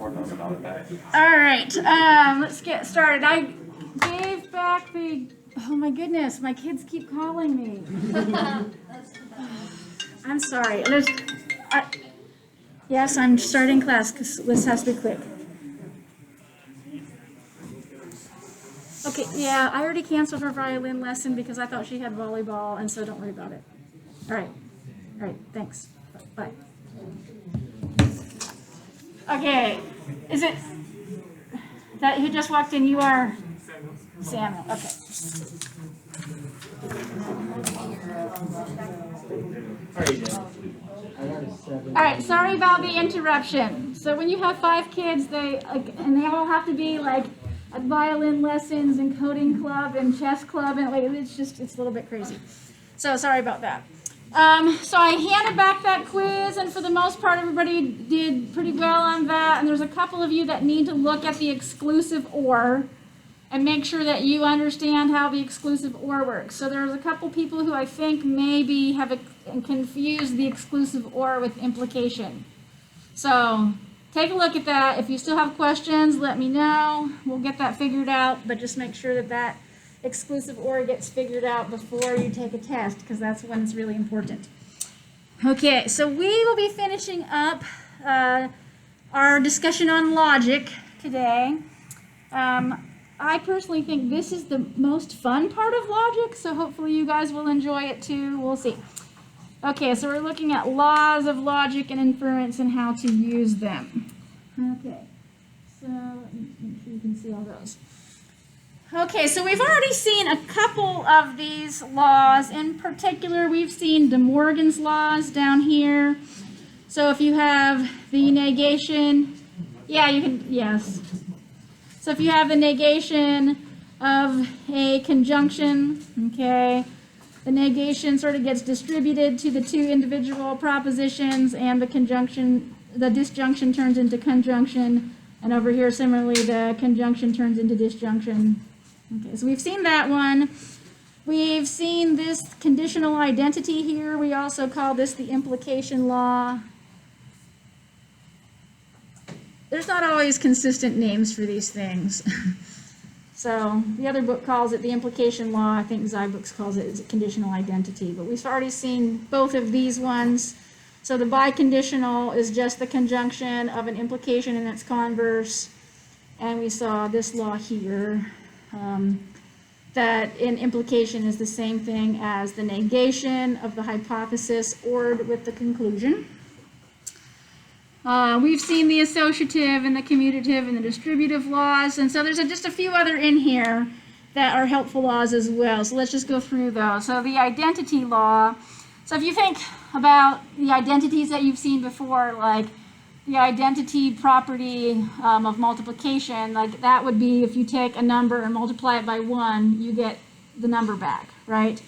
All right, let's get started. I gave back the, oh my goodness, my kids keep calling me. I'm sorry. Yes, I'm starting class because this has to be quick. Okay, yeah, I already canceled her violin lesson because I thought she had volleyball, and so don't worry about it. All right, thanks. Bye. Okay, is it that who just walked in? You are Samuel. Okay. All right, sorry about the interruption. So when you have 5 kids, and they all have to be like at violin lessons and coding club and chess club, and it's a little bit crazy. So sorry about that. So I handed back that quiz, and for the most part, everybody did pretty well on that. And there's a couple of you that need to look at the exclusive OR and make sure that you understand how the exclusive OR works. So there's a couple people who I think maybe have confused the exclusive OR with implication. So take a look at that. If you still have questions, let me know. We'll get that figured out, but just make sure that exclusive OR gets figured out before you take a test, because that's when it's really important. Okay, so we will be finishing up our discussion on logic today. I personally think this is the most fun part of logic, so hopefully you guys will enjoy it too. We'll see. Okay, so we're looking at laws of logic and inference and how to use them. Okay, so make sure you can see all those. Okay, so we've already seen a couple of these laws. In particular, we've seen De Morgan's laws down here. So if you have the negation, yeah, you can, yes. So if you have the negation of a conjunction, okay, the negation sort of gets distributed to the 2 individual propositions, and the disjunction turns into conjunction, and over here, similarly, the conjunction turns into disjunction. Okay, so we've seen that one. We've seen this conditional identity here. We also call this the implication law. There's not always consistent names for these things. So the other book calls it the implication law. I think Zybooks calls it conditional identity. But we've already seen both of these ones. So the biconditional is just the conjunction of an implication and its converse. And we saw this law here. That in implication is the same thing as the negation of the hypothesis ORed with the conclusion. We've seen the associative and the commutative and the distributive laws, and so there's just a few other in here that are helpful laws as well. So let's just go through those. So the identity law. So if you think about the identities that you've seen before, like the identity property of multiplication, like that would be if you take a number and multiply it by 1, you get the number back, right?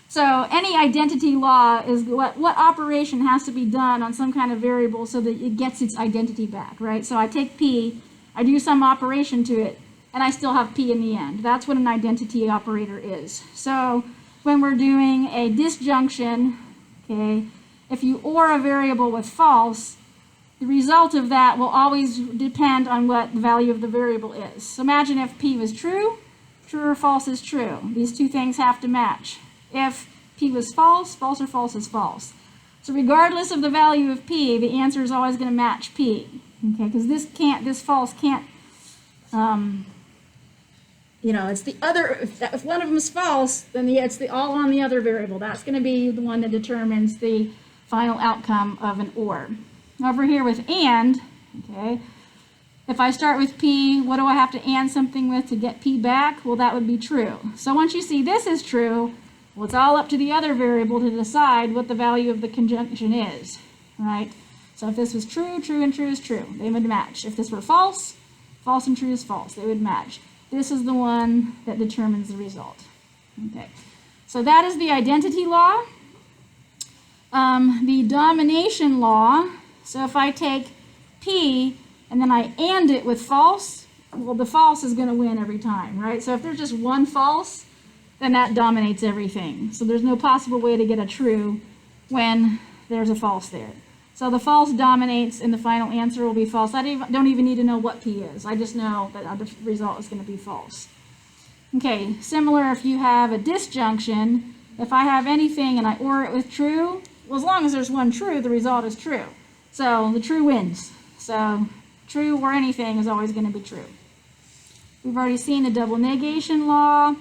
So any identity law is what operation has to be done on some kind of variable so that it gets its identity back, right? So I take P, I do some operation to it, and I still have P in the end. That's what an identity operator is. So when we're doing a disjunction, okay, if you OR a variable with false, the result of that will always depend on what the value of the variable is. So imagine if P was true or false is true. These 2 things have to match. If P was false, false or false is false. So regardless of the value of P, the answer is always going to match P. Okay, because this false can't, it's the other, if one of them is false, then it's all on the other variable. That's going to be the one that determines the final outcome of an OR. Over here with AND, okay, if I start with P, what do I have to AND something with to get P back? Well, that would be true. So once you see this is true, well, it's all up to the other variable to decide what the value of the conjunction is, right? So if this was true, true and true is true, they would match. If this were false, false and true is false, they would match. This is the one that determines the result. Okay, so that is the identity law. The domination law. So if I take P and then I AND it with false, well, the false is going to win every time, right? So if there's just one false, then that dominates everything. So there's no possible way to get a true when there's a false there. So the false dominates and the final answer will be false. I don't even need to know what P is. I just know that the result is going to be false. Okay, similar if you have a disjunction. If I have anything and I OR it with true, well, as long as there's one true, the result is true. So the true wins. So true or anything is always going to be true. We've already seen the double negation law.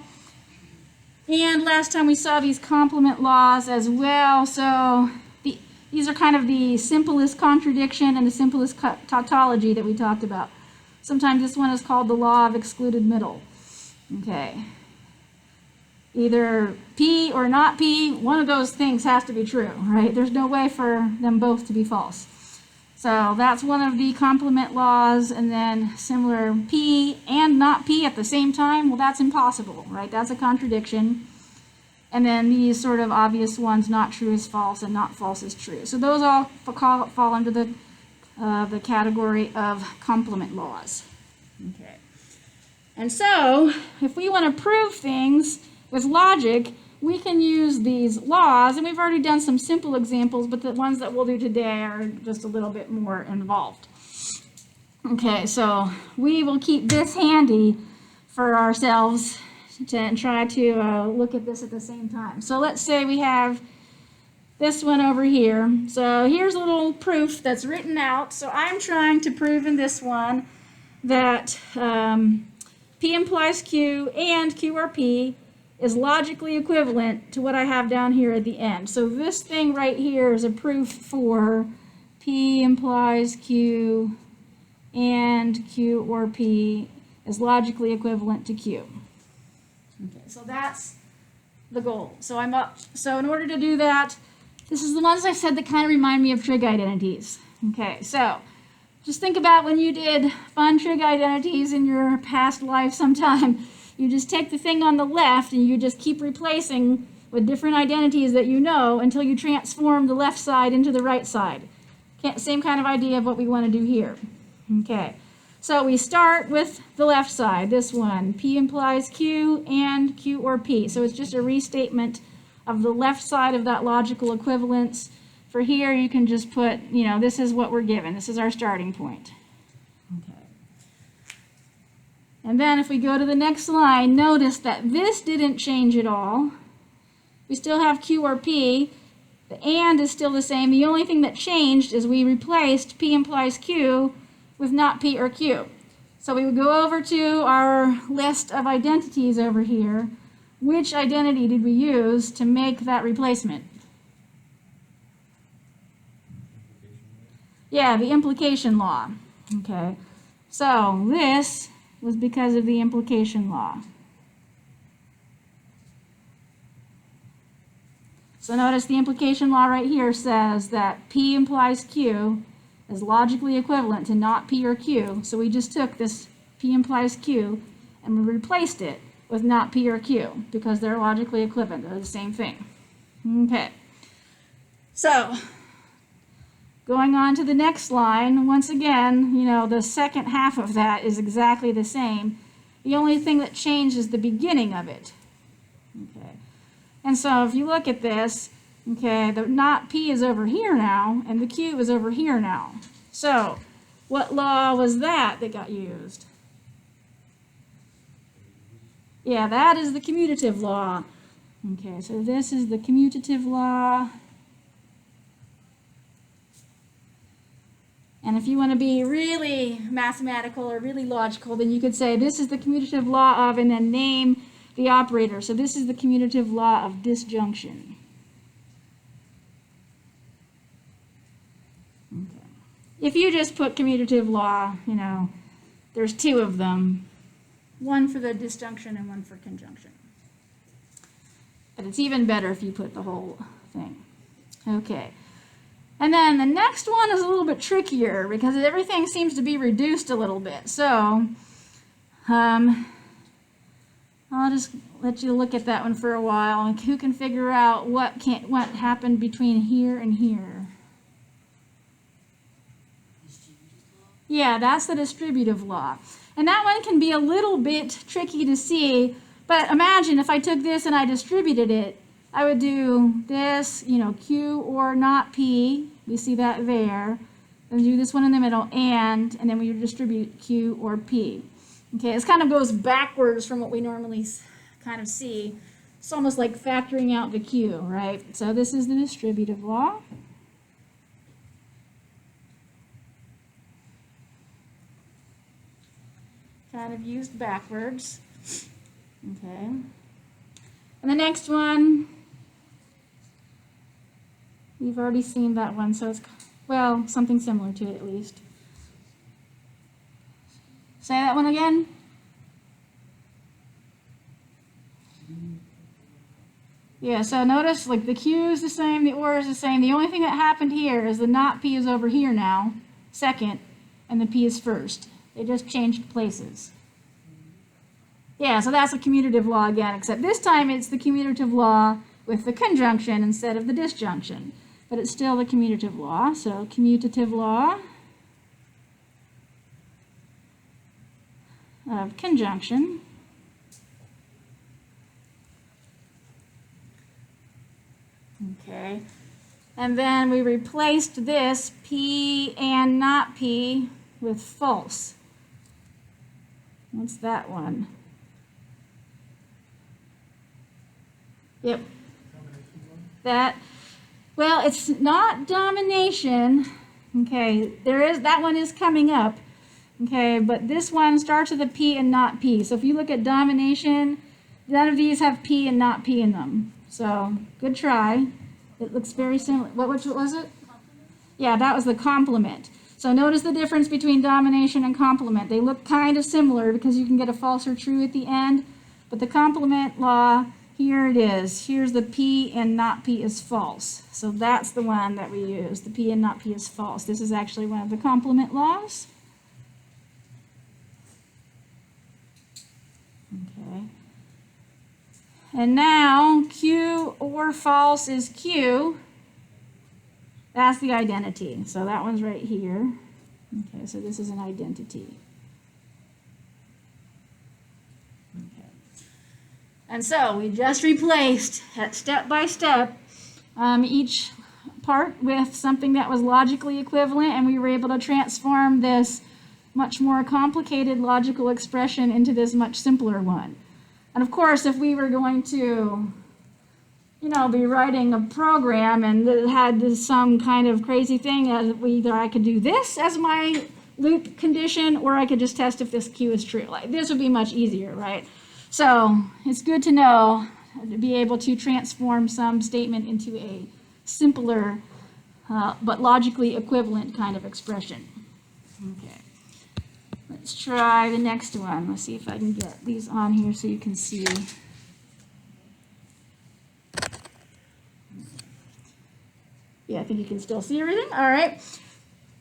And last time we saw these complement laws as well. So these are kind of the simplest contradiction and the simplest tautology that we talked about. Sometimes this one is called the law of excluded middle. Okay. Either P or not P, one of those things has to be true, right? There's no way for them both to be false. So that's one of the complement laws, and then similar P and not P at the same time, well, that's impossible, right? That's a contradiction. And then these sort of obvious ones, not true is false and not false is true. So those all fall under the category of complement laws. Okay. And so if we want to prove things with logic, we can use these laws, and we've already done some simple examples, but the ones that we'll do today are just a little bit more involved. Okay, so we will keep this handy for ourselves and try to look at this at the same time. So let's say we have this one over here. So here's a little proof that's written out. So I'm trying to prove in this one that P implies Q and Q or P is logically equivalent to what I have down here at the end. So this thing right here is a proof for P implies Q and Q or P is logically equivalent to Q. Okay, so that's the goal. So I'm up. So in order to do that, this is the ones I said that kind of remind me of trig identities. Okay, so just think about when you did fun trig identities in your past life sometime. You just take the thing on the left and you just keep replacing with different identities that you know until you transform the left side into the right side. Same kind of idea of what we want to do here. Okay. So we start with the left side, this one. P implies Q and Q or P. So it's just a restatement of the left side of that logical equivalence. For here, you can just put, this is what we're given. This is our starting point. Okay. And then if we go to the next line, notice that this didn't change at all. We still have Q or P. The and is still the same. The only thing that changed is we replaced P implies Q with not P or Q. So we would go over to our list of identities over here. Which identity did we use to make that replacement? Yeah, the implication law. Okay. So this was because of the implication law. So notice the implication law right here says that P implies Q is logically equivalent to not P or Q. So we just took this P implies Q and we replaced it with not P or Q because they're logically equivalent. They're the same thing. Okay. So going on to the next line, once again, the second half of that is exactly the same. The only thing that changed is the beginning of it. Okay. And so if you look at this, okay, the not P is over here now, and the Q is over here now. So what law was that got used? Yeah, that is the commutative law. Okay, so this is the commutative law. And if you want to be really mathematical or really logical, then you could say this is the commutative law of, and then name the operator. So this is the commutative law of disjunction. Okay. If you just put commutative law, there's two of them. One for the disjunction and one for conjunction. But it's even better if you put the whole thing. Okay. And then the next one is a little bit trickier because everything seems to be reduced a little bit. So I'll just let you look at that one for a while. And who can figure out what happened between here and here? Yeah, that's the distributive law. And that one can be a little bit tricky to see. But imagine if I took this and I distributed it, I would do this, you know, Q or not P. We see that there. Then do this one in the middle, and then we distribute Q or P. Okay, this kind of goes backwards from what we normally kind of see. It's almost like factoring out the Q, right? So this is the distributive law. Kind of used backwards. Okay. And the next one, we've already seen that one, so it's, well, something similar to it at least. Say that one again. Yeah, so notice like the Q is the same, the or is the same. The only thing that happened here is the not P is over here now, second, and the P is first. They just changed places. Yeah, so that's a commutative law again, except this time it's the commutative law with the conjunction instead of the disjunction. But it's still the commutative law, so commutative law of conjunction. Okay, and then we replaced this P and not P with false. What's that one? Yep. That, well, it's not domination. Okay, there is, that one is coming up. Okay, but this one starts with a P and not P. So if you look at domination, none of these have P and not P in them. So, good try. It looks very similar. What was it? Yeah, that was the complement. So notice the difference between domination and complement. They look kind of similar because you can get a false or true at the end. But the complement law, here it is. Here's the P and not P is false. So that's the one that we use. The P and not P is false. This is actually one of the complement laws. Okay. And now Q or false is Q. That's the identity. So that one's right here. Okay, so this is an identity. Okay. And so we just replaced step by step each part with something that was logically equivalent, and we were able to transform this much more complicated logical expression into this much simpler one. And of course, if we were going to, you know, be writing a program and it had some kind of crazy thing, either I could do this as my loop condition, or I could just test if this Q is true. Like, this would be much easier, right? So it's good to know, to be able to transform some statement into a simpler but logically equivalent kind of expression. Okay. Let's try the next one. Let's see if I can get these on here so you can see. Yeah, I think you can still see everything. All right.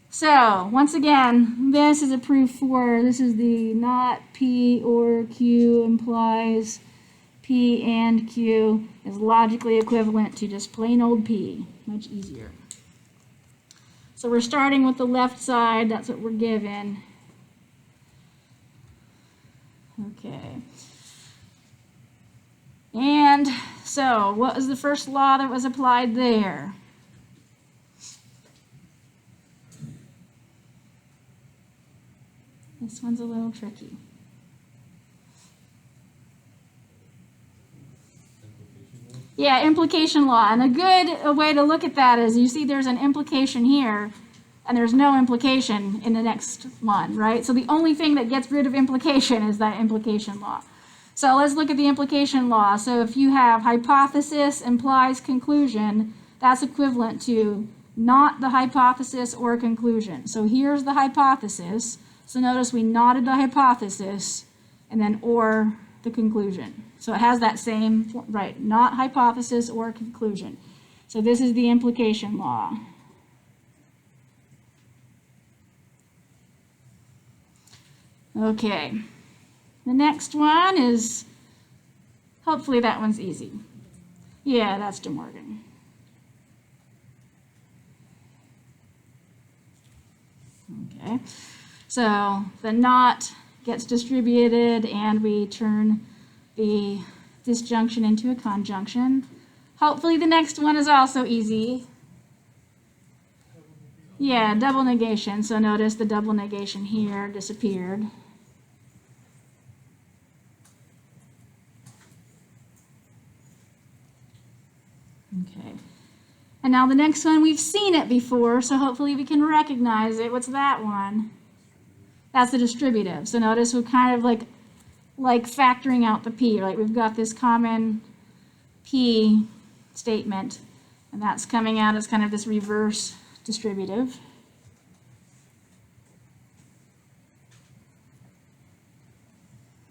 So, once again, this is a proof for, this is the not P or Q implies P and Q is logically equivalent to just plain old P. Much easier. So we're starting with the left side. That's what we're given. Okay. And so, what was the first law that was applied there? This one's a little tricky. Yeah, implication law. And a good way to look at that is you see there's an implication here, and there's no implication in the next one, right? So the only thing that gets rid of implication is that implication law. So let's look at the implication law. So if you have hypothesis implies conclusion, that's equivalent to not the hypothesis or conclusion. So here's the hypothesis. So notice we knotted the hypothesis and then or the conclusion. So it has that same, right, not hypothesis or conclusion. So this is the implication law. Okay, the next one is, hopefully that one's easy. Yeah, that's De Morgan. Okay, so the not gets distributed and we turn the disjunction into a conjunction. Hopefully the next one is also easy. Yeah, double negation. So notice the double negation here disappeared. Okay. And now the next one, we've seen it before, so hopefully we can recognize it. What's that one? That's the distributive. So notice we're kind of like factoring out the p, right? We've got this common p statement, and that's coming out as kind of this reverse distributive.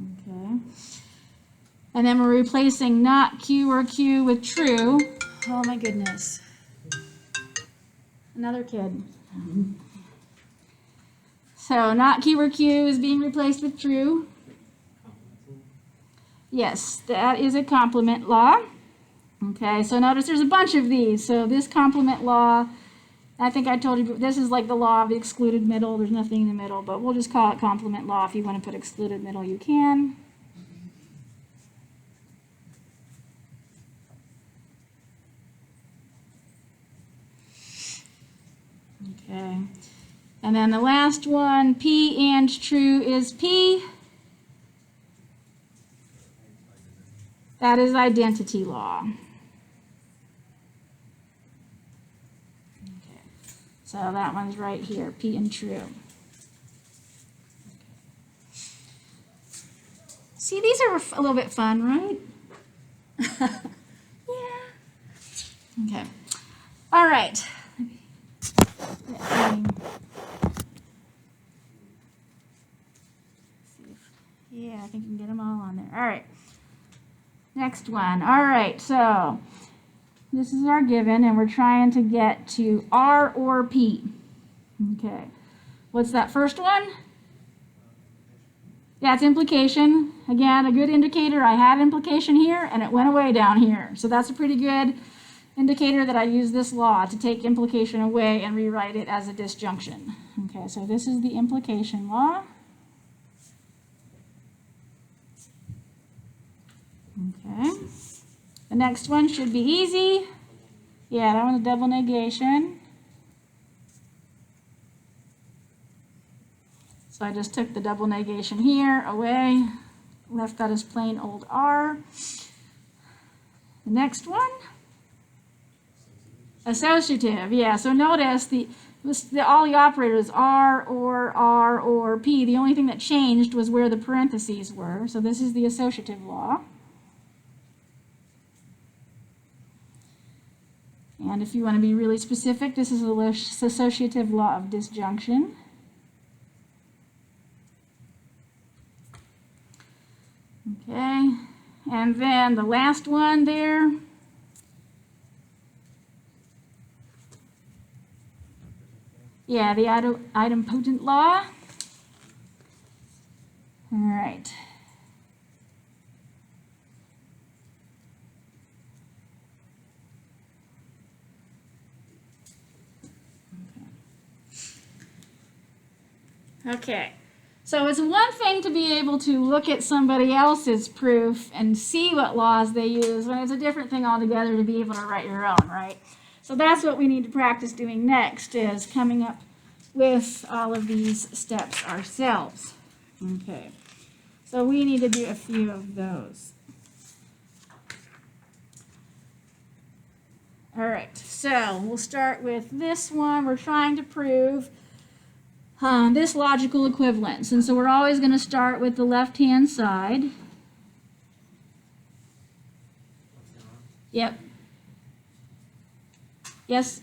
Okay. And then we're replacing not Q or Q with true. Oh my goodness. Another kid. So not Q or Q is being replaced with true. Yes, that is a complement law. Okay, so notice there's a bunch of these. So this complement law, I think I told you, this is like the law of the excluded middle. There's nothing in the middle, but we'll just call it complement law. If you want to put excluded middle, you can. Okay, and then the last one, P and true is P. That is identity law. Okay, so that one's right here, P and true. Okay. See, these are a little bit fun, right? Yeah. Okay. All right. Yeah, I think you can get them all on there. All right. Next one. All right, so this is our given, and we're trying to get to R or P. Okay. What's that first one? Yeah, it's implication. Again, a good indicator. I had implication here, and it went away down here. So that's a pretty good indicator that I use this law to take implication away and rewrite it as a disjunction. Okay, so this is the implication law. Okay. The next one should be easy. Yeah, that one's double negation. So I just took the double negation here away, left that as plain old R. The next one, associative. Yeah, so notice all the operators R or P. The only thing that changed was where the parentheses were. So this is the associative law. And if you want to be really specific, this is the associative law of disjunction. Okay, and then the last one there. Yeah, the idempotent law. All right. Okay, so it's one thing to be able to look at somebody else's proof and see what laws they use, and it's a different thing altogether to be able to write your own, right? So that's what we need to practice doing next, is coming up with all of these steps ourselves. Okay, so we need to do a few of those. All right, so we'll start with this one. We're trying to prove this logical equivalence. And so we're always going to start with the left-hand side. Yep. Yes?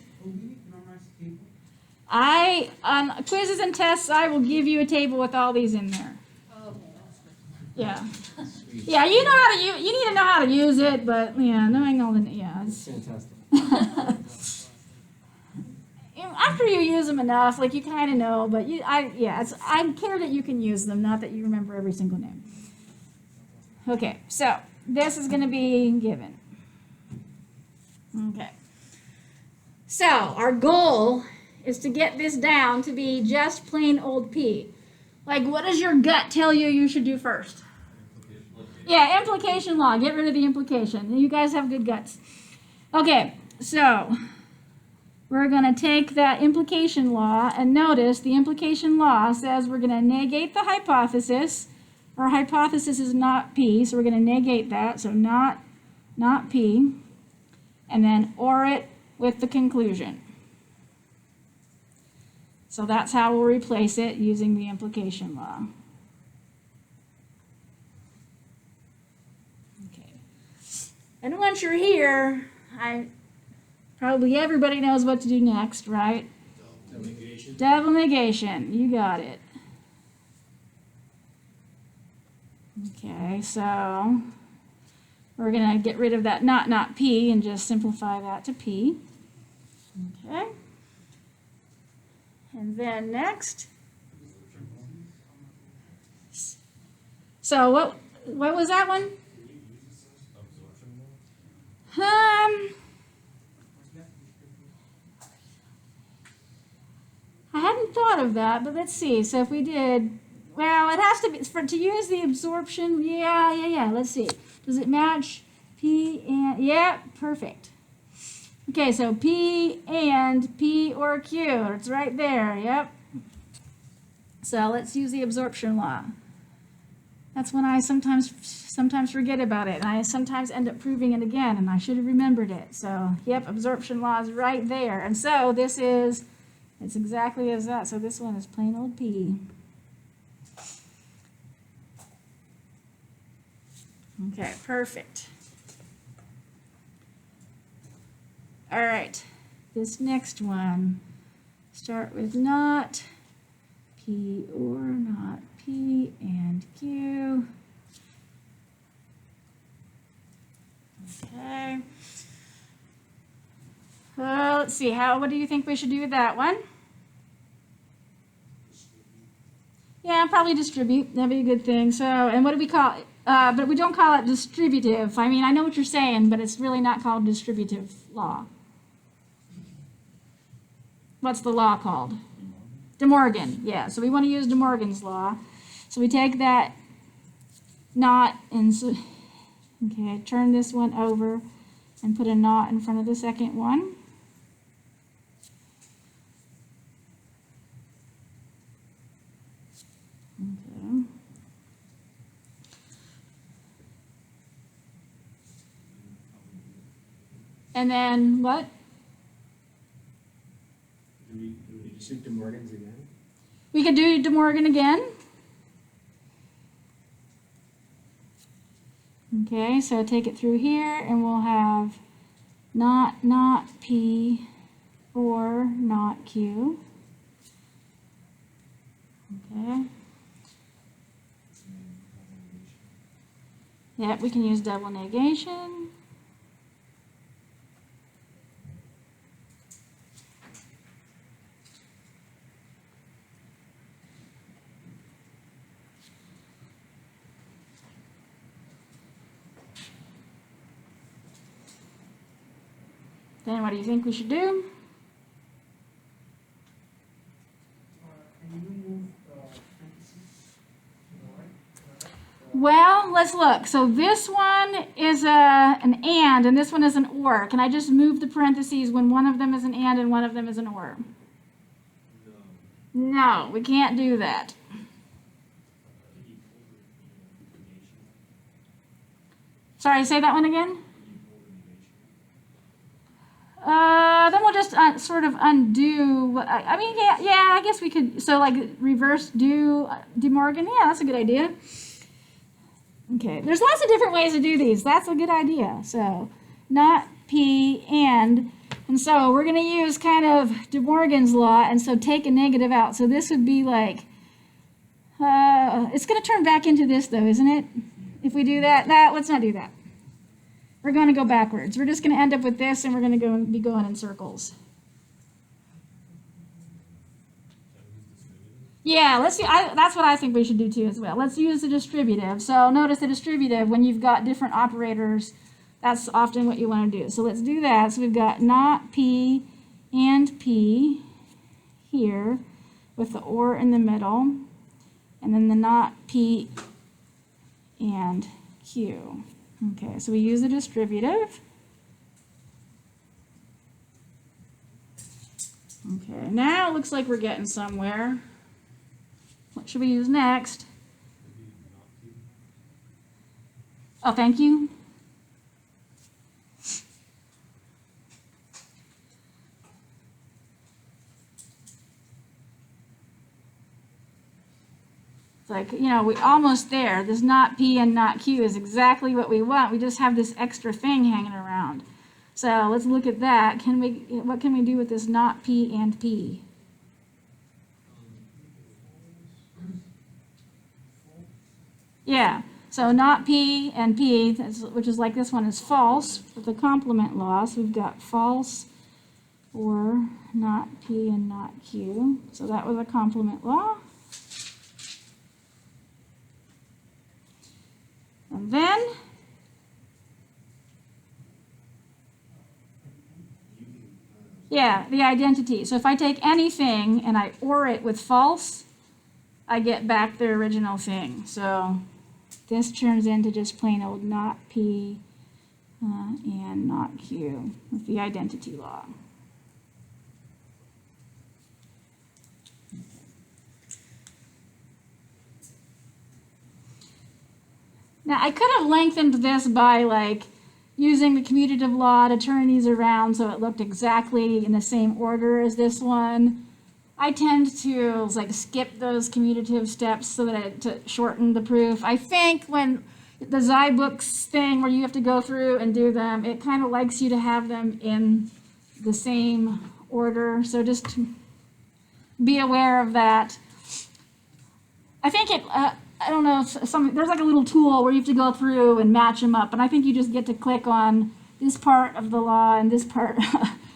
On quizzes and tests, I will give you a table with all these in there. Yeah. Yeah, you know how to use, you need to know how to use it, but yeah, knowing all the, yeah. It's fantastic. After you use them enough, like you kind of know, but I care that you can use them, not that you remember every single name. Okay, so this is going to be given. Okay. So our goal is to get this down to be just plain old P. Like, what does your gut tell you should do first? Yeah, implication law. Get rid of the implication. You guys have good guts. Okay, so we're going to take that implication law, and notice the implication law says we're going to negate the hypothesis. Our hypothesis is not P, so we're going to negate that, so not P, and then OR it with the conclusion. So that's how we'll replace it using the implication law. Okay. And once you're here, probably everybody knows what to do next, right? Double negation. Double negation. You got it. Okay, so we're going to get rid of that not P and just simplify that to P. Okay. And then next. So what was that one? I hadn't thought of that, but let's see. So if we did, well, it has to be, to use the absorption, yeah. Let's see. Does it match P and, yeah, perfect. Okay, so P and P or Q, it's right there, yep. So let's use the absorption law. That's when I sometimes forget about it, and I sometimes end up proving it again, and I should have remembered it. So, yep, absorption law is right there. And so this is, it's exactly as that. So this one is plain old P. Okay, perfect. All right, this next one, start with not P or not P and Q. Okay. Let's see, what do you think we should do with that one? Yeah, probably distribute. That'd be a good thing. So, and what do we call it? But we don't call it distributive. I mean, I know what you're saying, but it's really not called distributive law. What's the law called? De Morgan. Yeah, so we want to use De Morgan's law. So we take that not and so, okay, turn this one over and put a not in front of the second one. Okay. And then what? Do we shoot De Morgan's again? We could do De Morgan again. Okay, so take it through here and we'll have not P or not Q. Okay. Yep, we can use double negation. Then what do you think we should do? Well, let's look. So this one is an and this one is an or. Can I just move the parentheses when one of them is an and one of them is an or? No, we can't do that. Sorry, say that one again. Then we'll just sort of undo. I mean, yeah, I guess we could. So like reverse De Morgan. Yeah, that's a good idea. Okay, there's lots of different ways to do these. That's a good idea. So not P and so we're going to use kind of De Morgan's law, and so take a negative out. So this would be like, it's going to turn back into this though, isn't it? If we do that, let's not do that. We're going to go backwards. We're just going to end up with this, and we're going to be going in circles. Yeah, let's see. That's what I think we should do too as well. Let's use the distributive. So notice the distributive, when you've got different operators, that's often what you want to do. So let's do that. So we've got not P and P here with the or in the middle, and then the not P and Q. Okay, so we use the distributive. Okay, now it looks like we're getting somewhere. What should we use next? Oh, thank you. It's like, you know, we're almost there. This not P and not Q is exactly what we want. We just have this extra thing hanging around. So let's look at that. What can we do with this not P and P? Yeah, so not P and P, which is like this one is false with the complement law. So we've got false or not P and not Q. So that was a complement law. And then yeah, the identity. So if I take anything and I OR it with false, I get back the original thing. So this turns into just plain old not P and not Q with the identity law. Now I could have lengthened this by like using the commutative law to turn these around so it looked exactly in the same order as this one. I tend to like skip those commutative steps so that to shorten the proof. I think when the Zybooks thing where you have to go through and do them, it kind of likes you to have them in the same order. So just be aware of that. I think it, I don't know, if there's like a little tool where you have to go through and match them up. And I think you just get to click on this part of the law and this part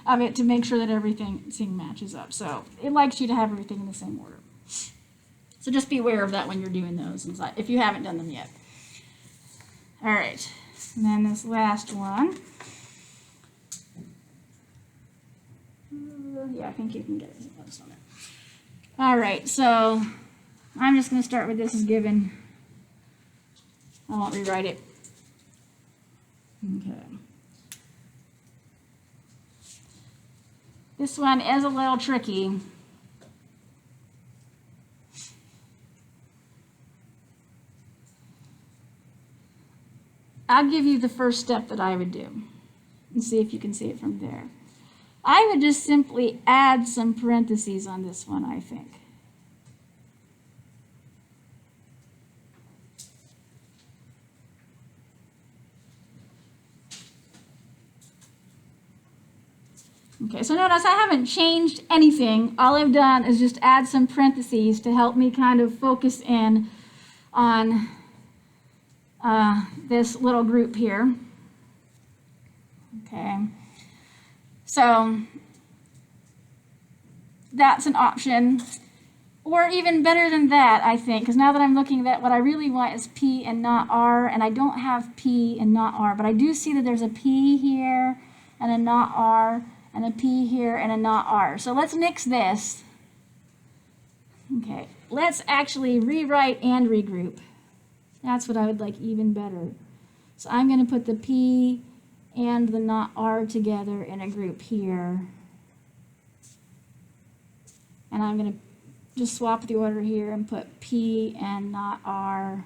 of it to make sure that everything matches up. So it likes you to have everything in the same order. So just be aware of that when you're doing those, if you haven't done them yet. All right, and then this last one. Yeah, I think you can get it on it. All right, so I'm just going to start with this as given. I won't rewrite it. Okay. This one is a little tricky. I'll give you the first step that I would do and see if you can see it from there. I would just simply add some parentheses on this one, I think. Okay, so notice I haven't changed anything. All I've done is just add some parentheses to help me kind of focus in on this little group here. Okay, so that's an option. Or even better than that, I think, because now that I'm looking at what I really want is P and not R, and I don't have P and not R, but I do see that there's a P here and a not R, and a P here and a not R. So let's nix this. Okay, let's actually rewrite and regroup. That's what I would like even better. So I'm going to put the P and the not R together in a group here. And I'm going to just swap the order here and put P and not R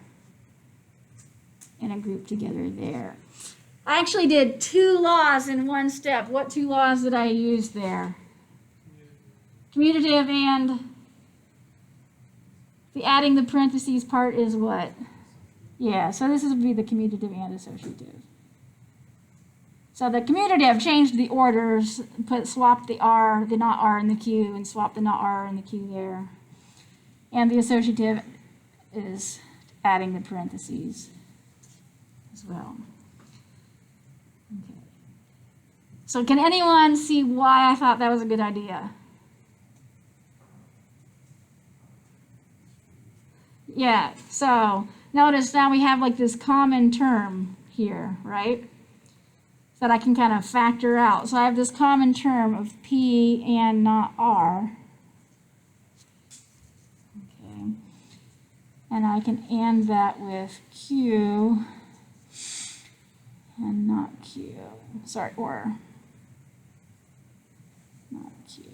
in a group together there. I actually did two laws in one step. What two laws did I use there? Commutative and the adding the parentheses part is what? Yeah, so this would be the commutative and associative. So the commutative changed the orders, swapped the R, the not R in the Q, and swapped the not R in the Q there. And the associative is adding the parentheses as well. Okay. So can anyone see why I thought that was a good idea? Yeah, so notice now we have like this common term here, right? That I can kind of factor out. So I have this common term of P and not R. Okay. And I can AND that with Q and not Q. Sorry, or not Q.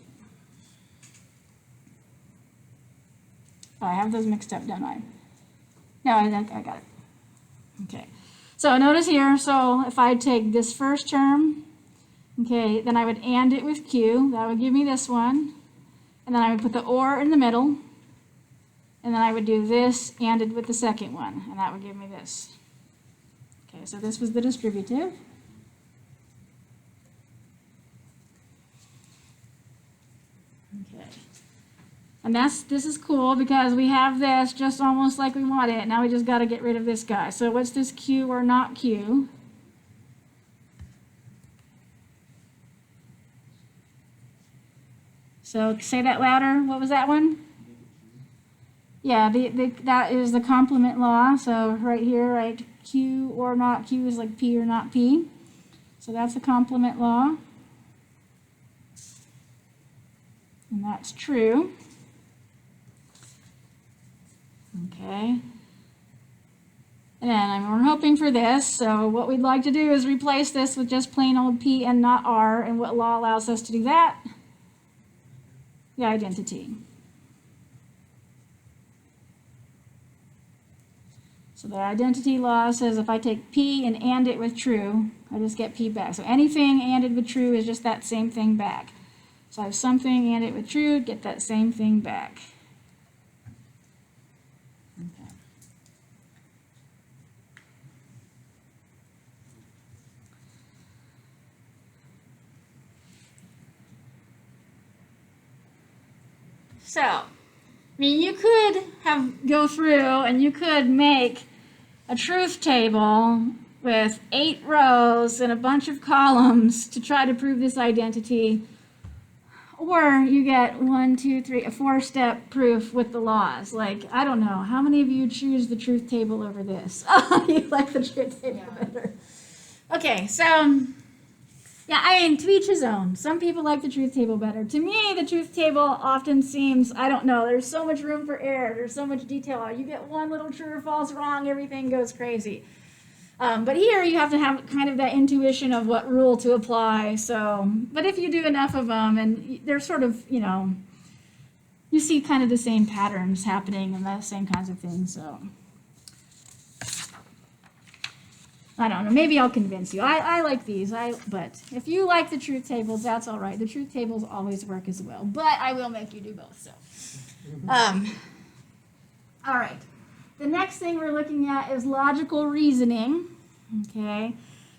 Oh, I have those mixed up, don't I? No, I got it. Okay. So notice here, so if I take this first term, okay, then I would AND it with Q. That would give me this one. And then I would put the OR in the middle. And then I would do this ANDed with the second one. And that would give me this. Okay, so this was the distributive. Okay. And this is cool because we have this just almost like we want it. Now we just got to get rid of this guy. So what's this Q or not Q? So say that louder. What was that one? Yeah, that is the complement law. So right here, right, Q or not Q is like P or not P. So that's the complement law. And that's true. Okay. And then we're hoping for this. So what we'd like to do is replace this with just plain old P and not R. And what law allows us to do that? The identity. So the identity law says if I take P and AND it with true, I just get P back. So anything ANDed with true is just that same thing back. So I have something AND it with true, get that same thing back. Okay. So, I mean, you could go through and you could make a truth table with 8 rows and a bunch of columns to try to prove this identity. Or you get a 4-step proof with the laws. Like, I don't know, how many of you choose the truth table over this? Oh, you like the truth table better. Okay, so, yeah, I mean, to each his own. Some people like the truth table better. To me, the truth table often seems, I don't know, there's so much room for error. There's so much detail. You get one little true or false wrong, everything goes crazy. But here you have to have kind of that intuition of what rule to apply. So, but if you do enough of them, and they're sort of, you know, you see kind of the same patterns happening and the same kinds of things. So, I don't know. Maybe I'll convince you. I like these. But if you like the truth tables, that's all right. The truth tables always work as well. But I will make you do both. So, all right. The next thing we're looking at is logical reasoning, okay?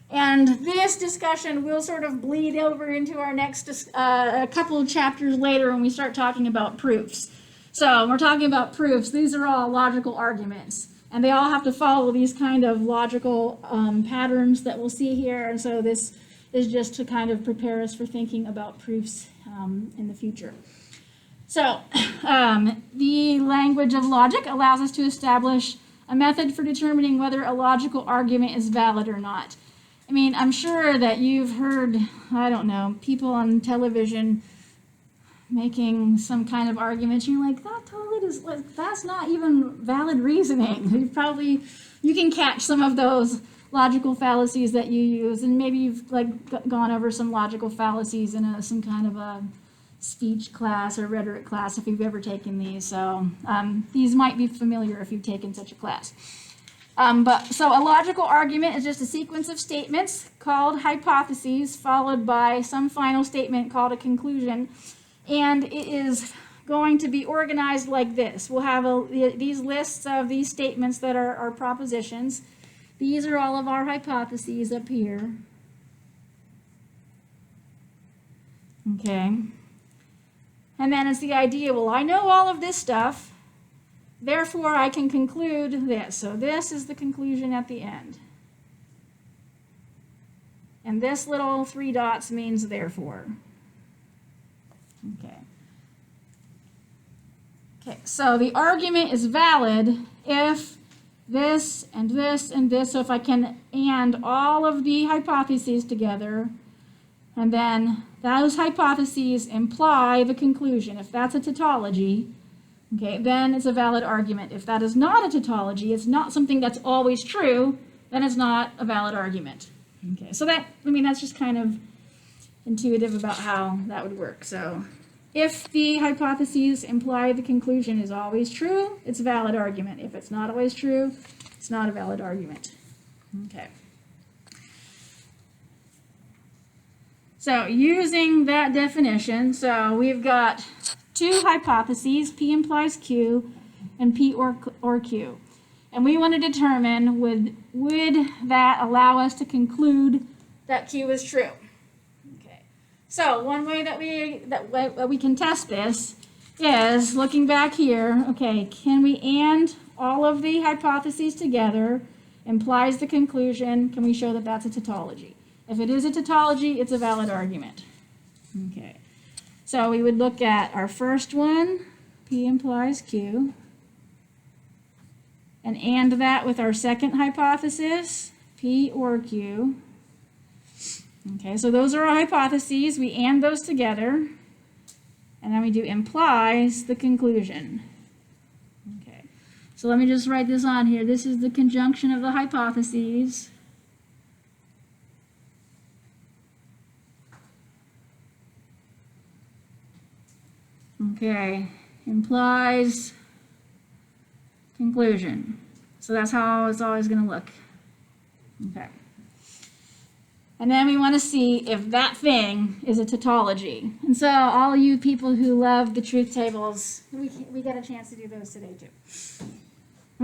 And this discussion will sort of bleed over into our next, a couple of chapters later when we start talking about proofs. So when we're talking about proofs, these are all logical arguments. And they all have to follow these kind of logical patterns that we'll see here. And so this is just to kind of prepare us for thinking about proofs in the future. So, the language of logic allows us to establish a method for determining whether a logical argument is valid or not. I mean, I'm sure that you've heard, I don't know, people on television making some kind of argument. You're like, that totally is, that's not even valid reasoning. You can catch some of those logical fallacies that you use, and maybe you've gone over some logical fallacies in some kind of a speech class or rhetoric class if you've ever taken these. So these might be familiar if you've taken such a class. So a logical argument is just a sequence of statements called hypotheses followed by some final statement called a conclusion. And it is going to be organized like this. We'll have these lists of these statements that are propositions. These are all of our hypotheses up here. Okay. And then it's the idea, well, I know all of this stuff, therefore I can conclude this. So this is the conclusion at the end. And this little 3 dots means therefore. Okay. Okay, so the argument is valid if this and this and this. So if I can AND all of the hypotheses together, and then those hypotheses imply the conclusion. If that's a tautology, okay, then it's a valid argument. If that is not a tautology, it's not something that's always true, then it's not a valid argument. Okay, so that's just kind of intuitive about how that would work. So if the hypotheses imply the conclusion is always true, it's a valid argument. If it's not always true, it's not a valid argument. Okay. So using that definition, so we've got two hypotheses, P implies Q and P or Q. And we want to determine would that allow us to conclude that Q is true. Okay. So one way that we can test this is looking back here. Okay, can we AND all of the hypotheses together implies the conclusion? Can we show that that's a tautology? If it is a tautology, it's a valid argument. Okay. So we would look at our first one, P implies Q, and that with our second hypothesis, P or Q. Okay, so those are our hypotheses. We AND those together, and then we do implies the conclusion. Okay, so let me just write this on here. This is the conjunction of the hypotheses. Okay, implies conclusion. So that's how it's always going to look. Okay. And then we want to see if that thing is a tautology. And so all you people who love the truth tables, we get a chance to do those today too.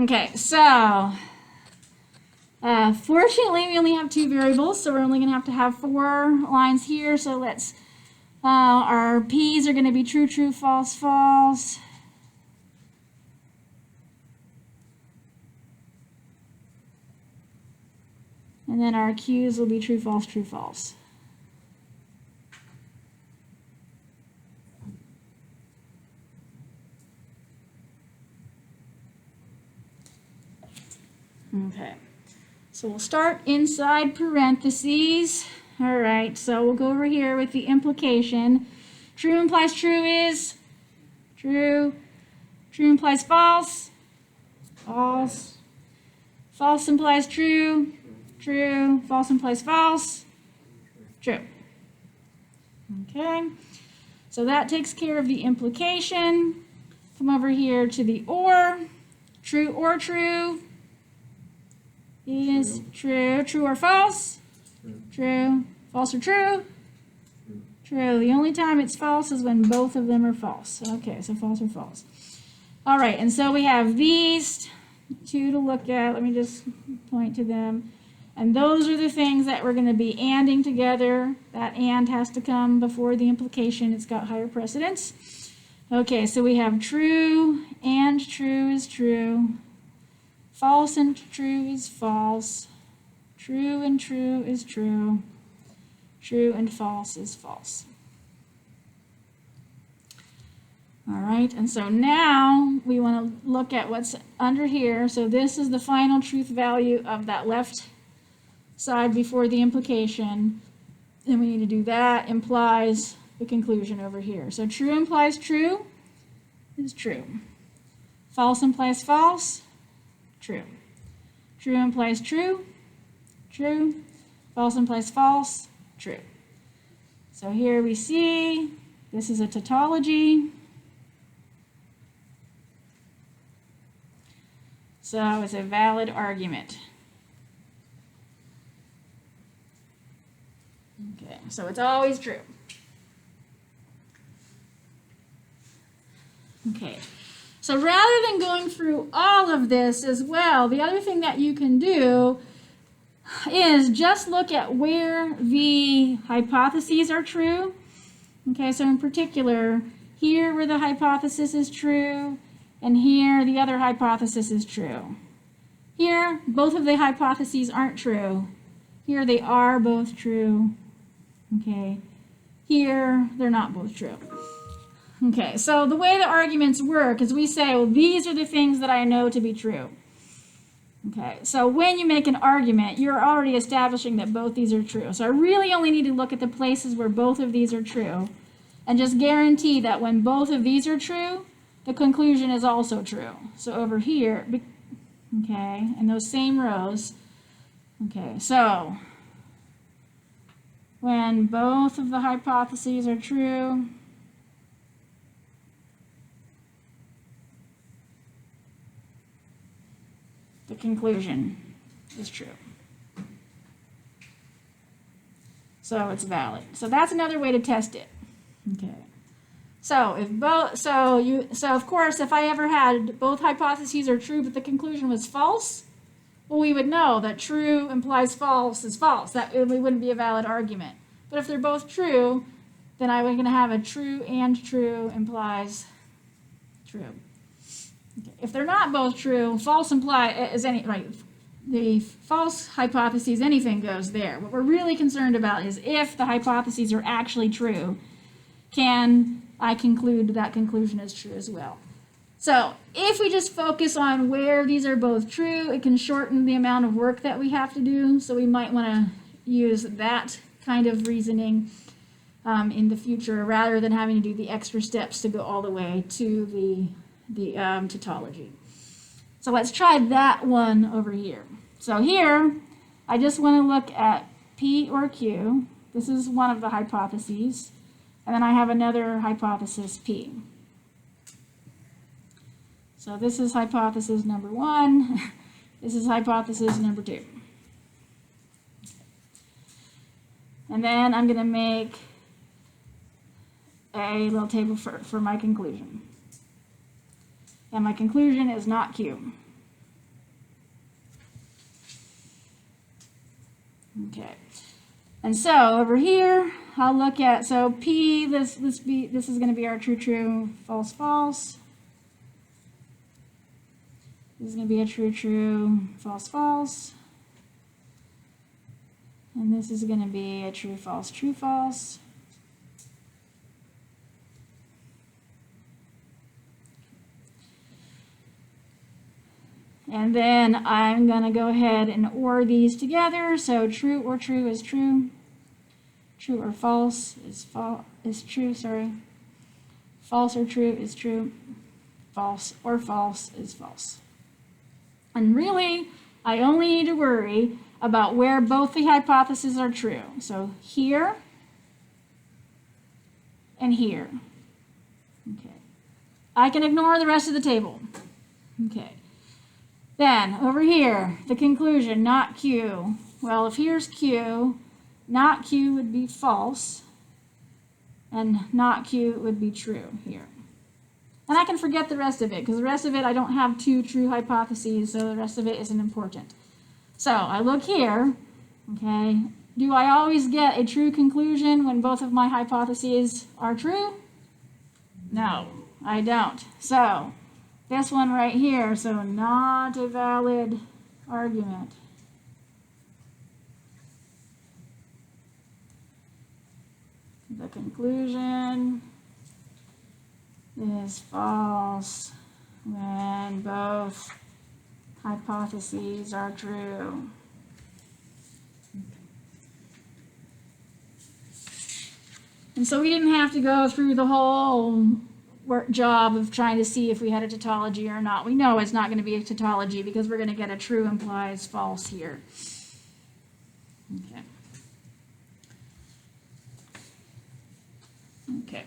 Okay, so fortunately we only have two variables, so we're only going to have 4 lines here. So let's, our P's are going to be true, true, false, false. And then our Q's will be true, false, true, false. Okay, so we'll start inside parentheses. All right, so we'll go over here with the implication. True implies true is true. True implies false. False. False implies true. True. False implies false. True. Okay, so that takes care of the implication. Come over here to the or. True or true is true. True or false? True. False or true? True. The only time it's false is when both of them are false. Okay, so false or false. All right, and so we have these two to look at. Let me just point to them. And those are the things that we're going to be ANDing together. That AND has to come before the implication. It's got higher precedence. Okay, so we have true and true is true. False and true is false. True and true is true. True and false is false. All right, and so now we want to look at what's under here. So this is the final truth value of that left side before the implication. And we need to do that implies the conclusion over here. So true implies true is true. False implies false, true. True implies true, true. False implies false, true. So here we see this is a tautology. So it's a valid argument. Okay, so it's always true. Okay, so rather than going through all of this as well, the other thing that you can do is just look at where the hypotheses are true. Okay, so in particular, here where the hypothesis is true, and here the other hypothesis is true. Here, both of the hypotheses aren't true. Here they are both true. Okay, here they're not both true. Okay, so the way the arguments work is we say, well, these are the things that I know to be true. Okay, so when you make an argument, you're already establishing that both these are true. So I really only need to look at the places where both of these are true and just guarantee that when both of these are true, the conclusion is also true. So over here, okay, in those same rows, okay, so when both of the hypotheses are true, the conclusion is true. So it's valid. So that's another way to test it. Okay. So if both, so of course, if I ever had both hypotheses are true, but the conclusion was false, well, we would know that true implies false is false. That it wouldn't be a valid argument. But if they're both true, then I'm going to have a true and true implies true. Okay. If they're not both true, false is any right. The false hypotheses, anything goes there. What we're really concerned about is if the hypotheses are actually true, can I conclude that conclusion is true as well? So if we just focus on where these are both true, it can shorten the amount of work that we have to do. So we might want to use that kind of reasoning in the future rather than having to do the extra steps to go all the way to the tautology. So let's try that one over here. So here, I just want to look at P or Q. This is one of the hypotheses. And then I have another hypothesis, P. So this is hypothesis number 1. This is hypothesis number 2. And then I'm going to make a little table for my conclusion. And my conclusion is not Q. Okay. And so over here, I'll look at, so P, this is going to be our true, true, false, false. This is going to be a true, true, false, false. And this is going to be a true, false, true, false. And then I'm going to go ahead and OR these together. So true or true is true. True or false is true, sorry. False or true is true. False or false is false. And really, I only need to worry about where both the hypotheses are true. So here and here. Okay. I can ignore the rest of the table. Okay. Then, over here, the conclusion, not Q. Well, if here's Q, not Q would be false, and not Q would be true here. And I can forget the rest of it, because the rest of it, I don't have two true hypotheses, so the rest of it isn't important. So, I look here, okay, do I always get a true conclusion when both of my hypotheses are true? No, I don't. So, this one right here, so not a valid argument. The conclusion is false when both hypotheses are true. And so we didn't have to go through the whole job of trying to see if we had a tautology or not. We know it's not going to be a tautology because we're going to get a true implies false here. Okay. Okay.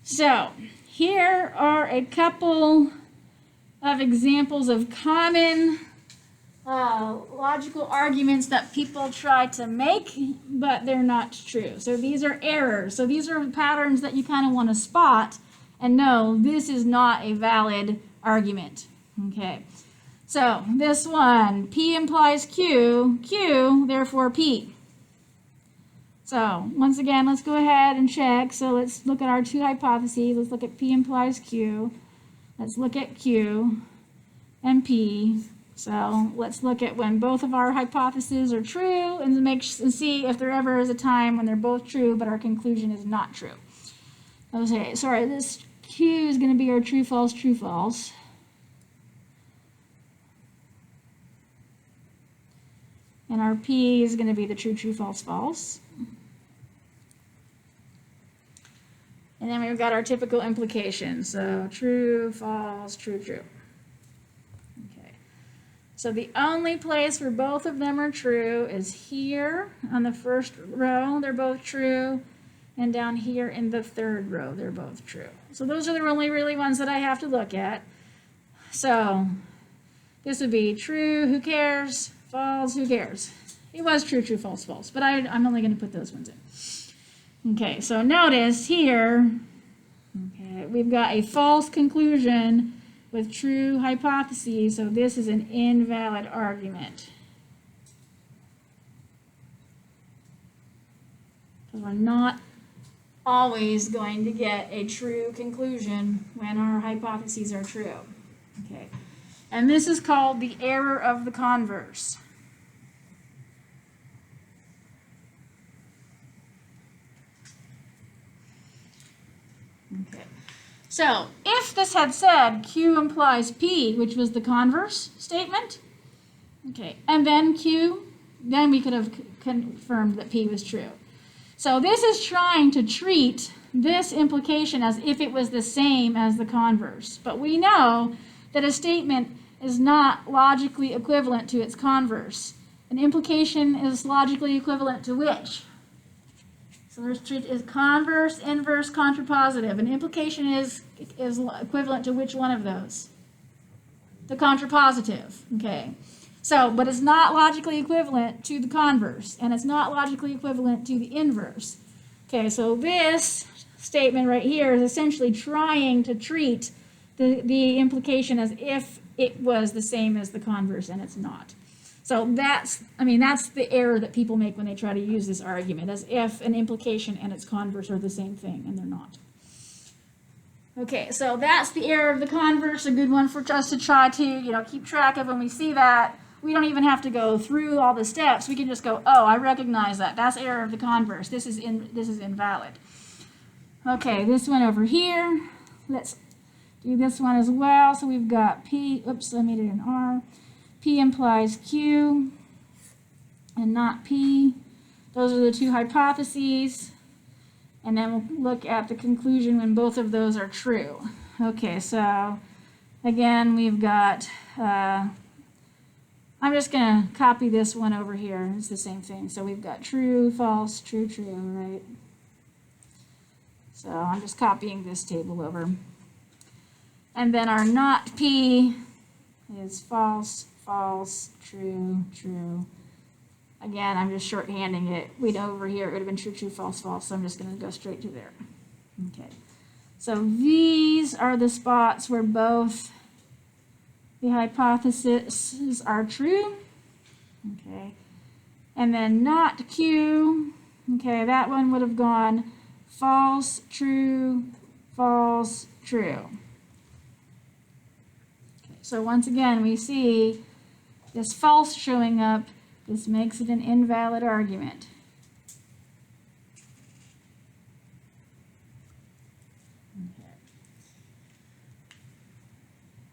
So here are a couple of examples of common logical arguments that people try to make, but they're not true. So these are errors. So these are patterns that you kind of want to spot and know this is not a valid argument. Okay. So this one, P implies Q, Q, therefore P. So once again, let's go ahead and check. So let's look at our two hypotheses. Let's look at P implies Q. Let's look at Q and P. So let's look at when both of our hypotheses are true and see if there ever is a time when they're both true, but our conclusion is not true. Okay, sorry, this Q is going to be our true, false, true, false. And our P is going to be the true, true, false, false. And then we've got our typical implications. So true, false, true, true. Okay. So the only place where both of them are true is here on the first row, they're both true. And down here in the third row, they're both true. So those are the only really ones that I have to look at. So This would be true, who cares? False, who cares? It was true, true, false, false, but I'm only going to put those ones in. Okay, so notice here, okay, we've got a false conclusion with true hypotheses, so this is an invalid argument. Because we're not always going to get a true conclusion when our hypotheses are true. Okay, and this is called the error of the converse. Okay, so if this had said Q implies P, which was the converse statement, okay, and then Q, then we could have confirmed that P was true. So this is trying to treat this implication as if it was the same as the converse. But we know that a statement is not logically equivalent to its converse. An implication is logically equivalent to which? So there's is converse, inverse, contrapositive. An implication is equivalent to which one of those? The contrapositive. Okay. So, but it's not logically equivalent to the converse, and it's not logically equivalent to the inverse. Okay, so this statement right here is essentially trying to treat the implication as if it was the same as the converse, and it's not. So that's the error that people make when they try to use this argument, as if an implication and its converse are the same thing, and they're not. Okay, so that's the error of the converse, a good one for us to try to, keep track of when we see that. We don't even have to go through all the steps. We can just go, oh, I recognize that. That's error of the converse. This is invalid. Okay, this one over here. Let's do this one as well. So we've got P. Oops, I made it an R. P implies Q and not P. Those are the two hypotheses. And then we'll look at the conclusion when both of those are true. Okay, so again, we've got... I'm just going to copy this one over here. It's the same thing. So we've got true, false, true, true, right? So I'm just copying this table over. And then our not P is false, false, true, true. Again, I'm just shorthanding it. Over here, it would have been true, true, false, false. So I'm just going to go straight to there. Okay. So these are the spots where both the hypotheses are true, okay, and then not Q, okay, that one would have gone false, true, false, true. Okay, so once again, we see this false showing up. This makes it an invalid argument.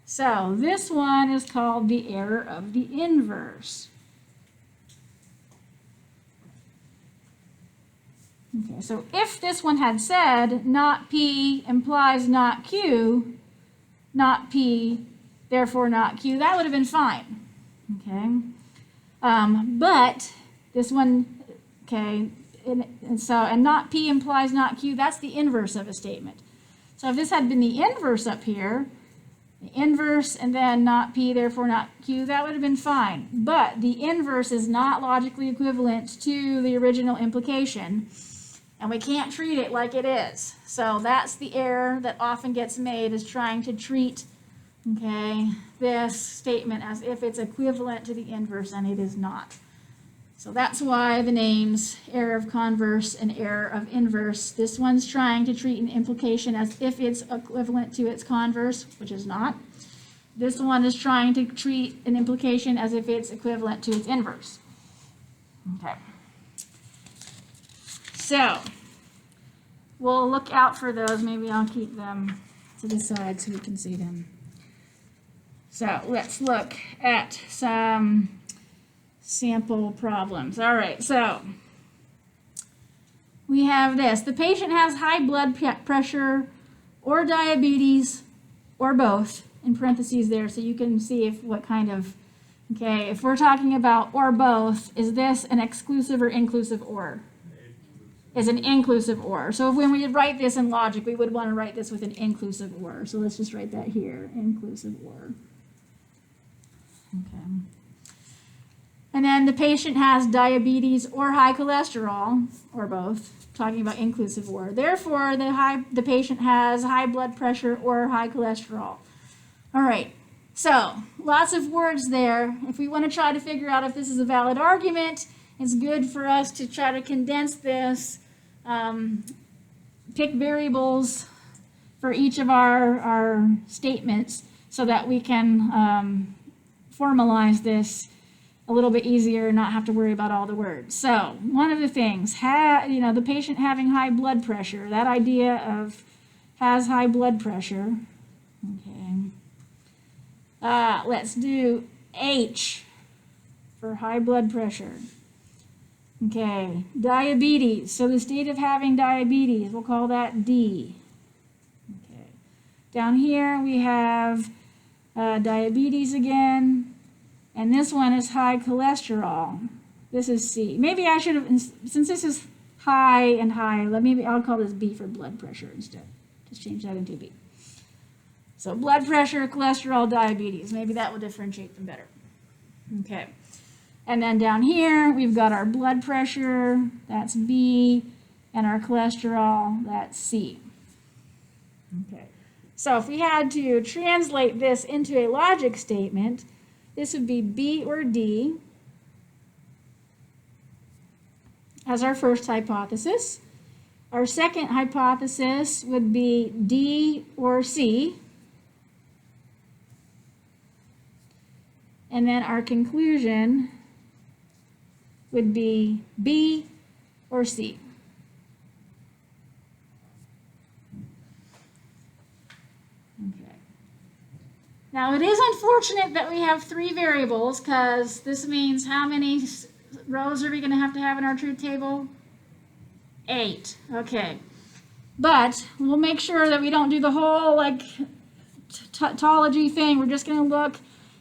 So this one is called the error of the inverse. Okay, so if this one had said not P implies not Q, not P, therefore not Q, that would have been fine. Okay, but this one, okay, and not P implies not Q, that's the inverse of a statement. So if this had been the inverse up here, the inverse and then not P, therefore not Q, that would have been fine. But the inverse is not logically equivalent to the original implication, and we can't treat it like it is. So that's the error that often gets made, is trying to treat, okay, this statement as if it's equivalent to the inverse, and it is not. So that's why the names error of converse and error of inverse. This one's trying to treat an implication as if it's equivalent to its converse, which is not. This one is trying to treat an implication as if it's equivalent to its inverse. Okay. So we'll look out for those. Maybe I'll keep them to the side so we can see them. So let's look at some sample problems. All right, so we have this. The patient has high blood pressure or diabetes or both, in parentheses there, so you can see if what kind of, okay, if we're talking about or both, is this an exclusive or inclusive or? Is an inclusive or. So when we write this in logic, we would want to write this with an inclusive or. So let's just write that here, inclusive or. Okay. And then the patient has diabetes or high cholesterol, or both, talking about inclusive or. Therefore, the patient has high blood pressure or high cholesterol. All right, so lots of words there. If we want to try to figure out if this is a valid argument, it's good for us to try to condense this, pick variables for each of our statements so that we can formalize this a little bit easier and not have to worry about all the words. So one of the things, the patient having high blood pressure, that idea of has high blood pressure. Okay. Let's do H for high blood pressure. Okay, diabetes. So the state of having diabetes, we'll call that D. Okay. Down here we have diabetes again. And this one is high cholesterol. This is C. Maybe I should have, since this is high and high, maybe I'll call this B for blood pressure instead. Just change that into B. So blood pressure, cholesterol, diabetes. Maybe that will differentiate them better. Okay. And then down here, we've got our blood pressure, that's B, and our cholesterol, that's C. Okay. So if we had to translate this into a logic statement, this would be B or D as our first hypothesis. Our second hypothesis would be D or C. And then our conclusion would be B or C. Now, it is unfortunate that we have 3 variables because this means how many rows are we going to have in our truth table? 8. Okay. But we'll make sure that we don't do the whole tautology thing. We're just going to look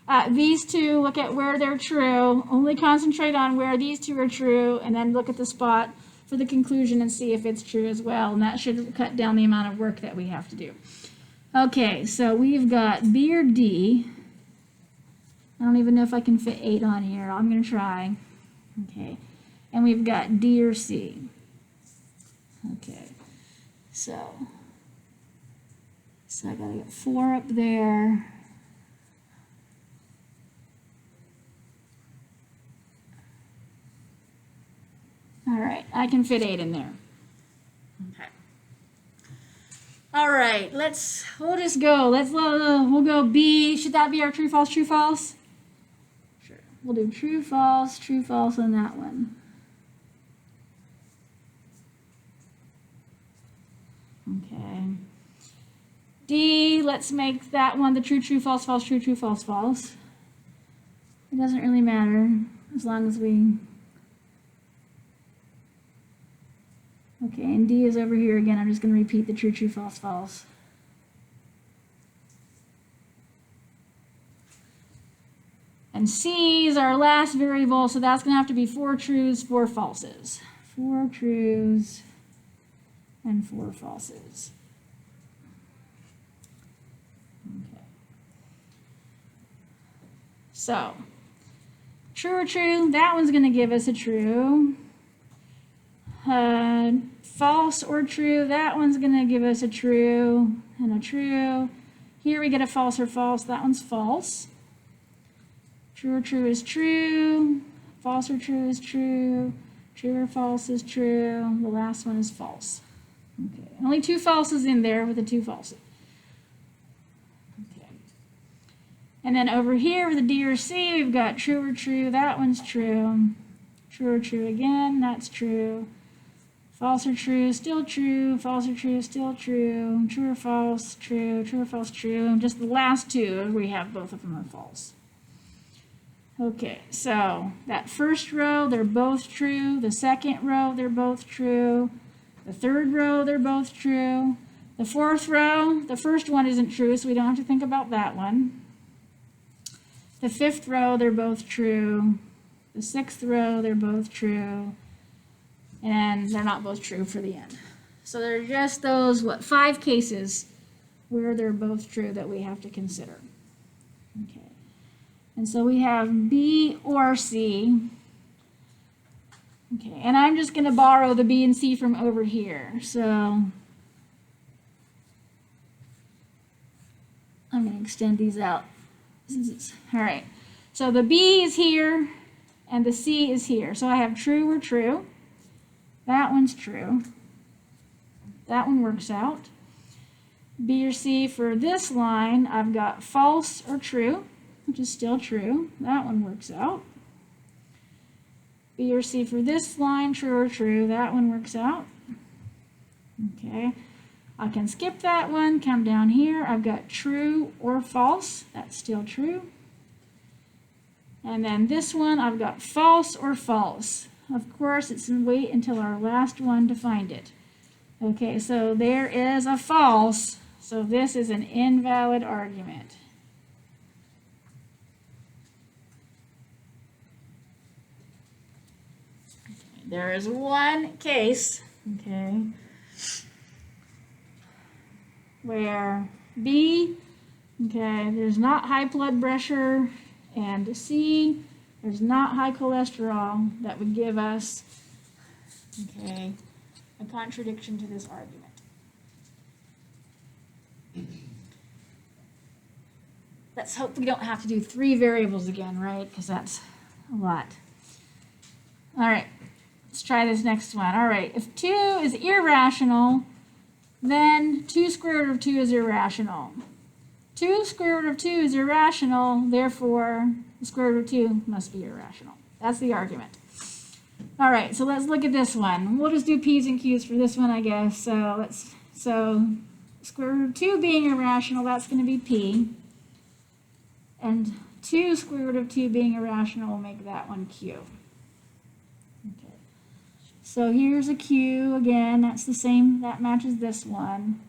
at these 2, look at where they're true, only concentrate on where these 2 are true, and then look at the spot for the conclusion and see if it's true as well. And that should cut down the amount of work that we have to do. Okay, so we've got B or D. I don't even know if I can fit 8 on here. I'm going to try. Okay, and we've got D or C. Okay, so I got to get 4 up there. All right, I can fit 8 in there. Okay. All right, we'll just go. We'll go B. Should that be our true, false, true, false? Sure. We'll do true, false on that one. Okay. D, let's make that one the true, true, false, false, true, true, false, false. It doesn't really matter as long as we... Okay, and D is over here again. I'm just going to repeat the true, true, false, false. And C is our last variable, so that's going to have to be 4 truths, 4 falses. 4 truths and 4 falses. Okay. So, true or true, that one's going to give us a true. False or true, that one's going to give us a true and a true. Here we get a false or false, that one's false. True or true is true. False or true is true. True or false is true. The last one is false. Okay, only 2 falses in there with the 2 falses. Okay. And then over here with the D or C, we've got true or true, that one's true. True or true again, that's true. False or true, still true. False or true, still true. True or false, true. True or false, true. And just the last 2, we have both of them are false. Okay, so that first row, they're both true. The second row, they're both true. The third row, they're both true. The fourth row, the first one isn't true, so we don't have to think about that one. The fifth row, they're both true. The sixth row, they're both true. And they're not both true for the end. So there are just those, 5 cases where they're both true that we have to consider. Okay. And so we have B or C. Okay, and I'm just going to borrow the B and C from over here. So I'm going to extend these out. All right, so the B is here and the C is here. So I have true or true. That one's true. That one works out. B or C for this line, I've got false or true, which is still true. That one works out. B or C for this line, true or true, that one works out. Okay, I can skip that one, come down here. I've got true or false, that's still true. And then this one, I've got false or false. Of course, it's going to wait until our last one to find it. Okay, so there is a false, so this is an invalid argument. There is one case, okay, where B, okay, there's not high blood pressure, and C, there's not high cholesterol that would give us, okay, a contradiction to this argument. Let's hope we don't have to do 3 variables again, right? Because that's a lot. All right. Let's try this next one. All right, if 2 is irrational, then 2 square root of 2 is irrational. 2 square root of 2 is irrational, therefore the square root of 2 must be irrational. That's the argument. All right, so let's look at this one. We'll just do P's and Q's for this one, I guess. So square root of 2 being irrational, that's going to be P. And 2 square root of 2 being irrational will make that one Q. Okay. So here's a Q again, that's the same, that matches this one.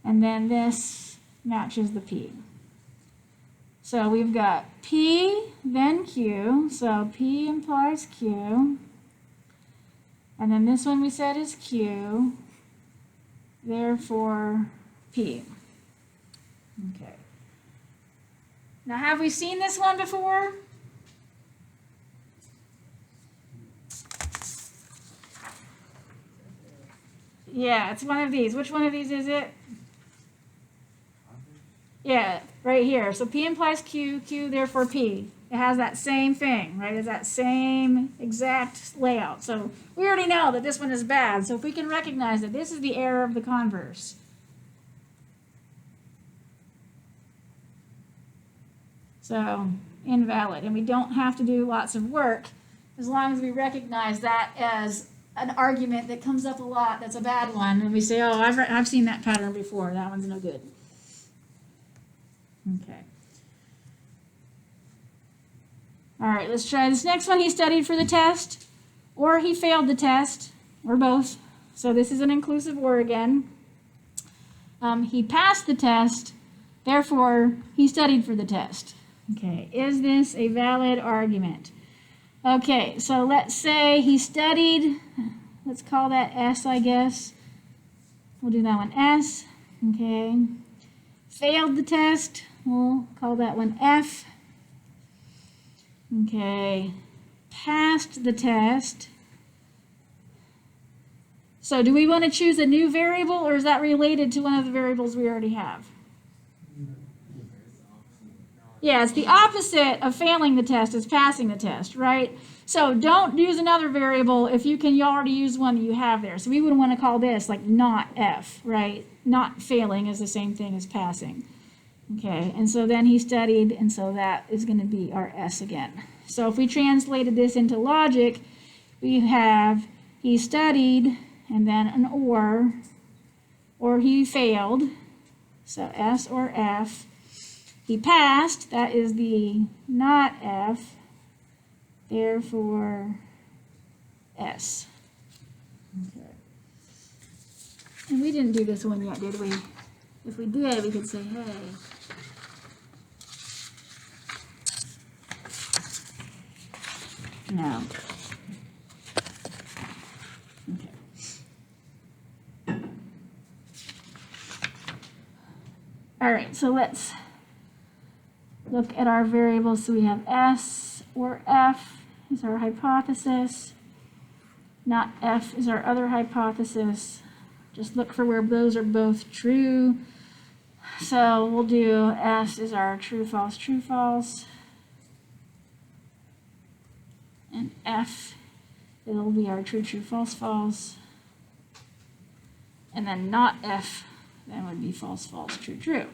And then this matches the P. So we've got P, then Q, so P implies Q. And then this one we said is Q, therefore P. Okay. Now have we seen this one before? Yeah, it's one of these. Which one of these is it? Yeah, right here. So P implies Q, Q therefore P. It has that same thing, right? It's that same exact layout. So we already know that this one is bad. So if we can recognize that this is the error of the converse. So invalid. And we don't have to do lots of work as long as we recognize that as an argument that comes up a lot that's a bad one. And we say, oh, I've seen that pattern before. That one's no good. Okay. All right, let's try this next one. He studied for the test, or he failed the test, or both. So this is an inclusive or again. He passed the test, therefore he studied for the test. Okay, is this a valid argument? Okay, so let's say he studied, let's call that S, I guess. We'll do that one S, okay. Failed the test, we'll call that one F. Okay, passed the test. So do we want to choose a new variable, or is that related to one of the variables we already have? Yeah, it's the opposite of failing the test is passing the test, right? So don't use another variable if you already use one that you have there. So we would want to call this like not F, right? Not failing is the same thing as passing. Okay, and so then he studied, and so that is going to be our S again. So if we translated this into logic, we have he studied, and then an or he failed, so S or F. He passed, that is the not F, therefore S. Okay. And we didn't do this one yet, did we? If we did, we could say, hey. No. Okay. All right, so let's look at our variables. So we have S or F is our hypothesis. Not F is our other hypothesis. Just look for where those are both true. So we'll do S is our true, false, and F, it'll be our true, false. And then not F, then would be false, true.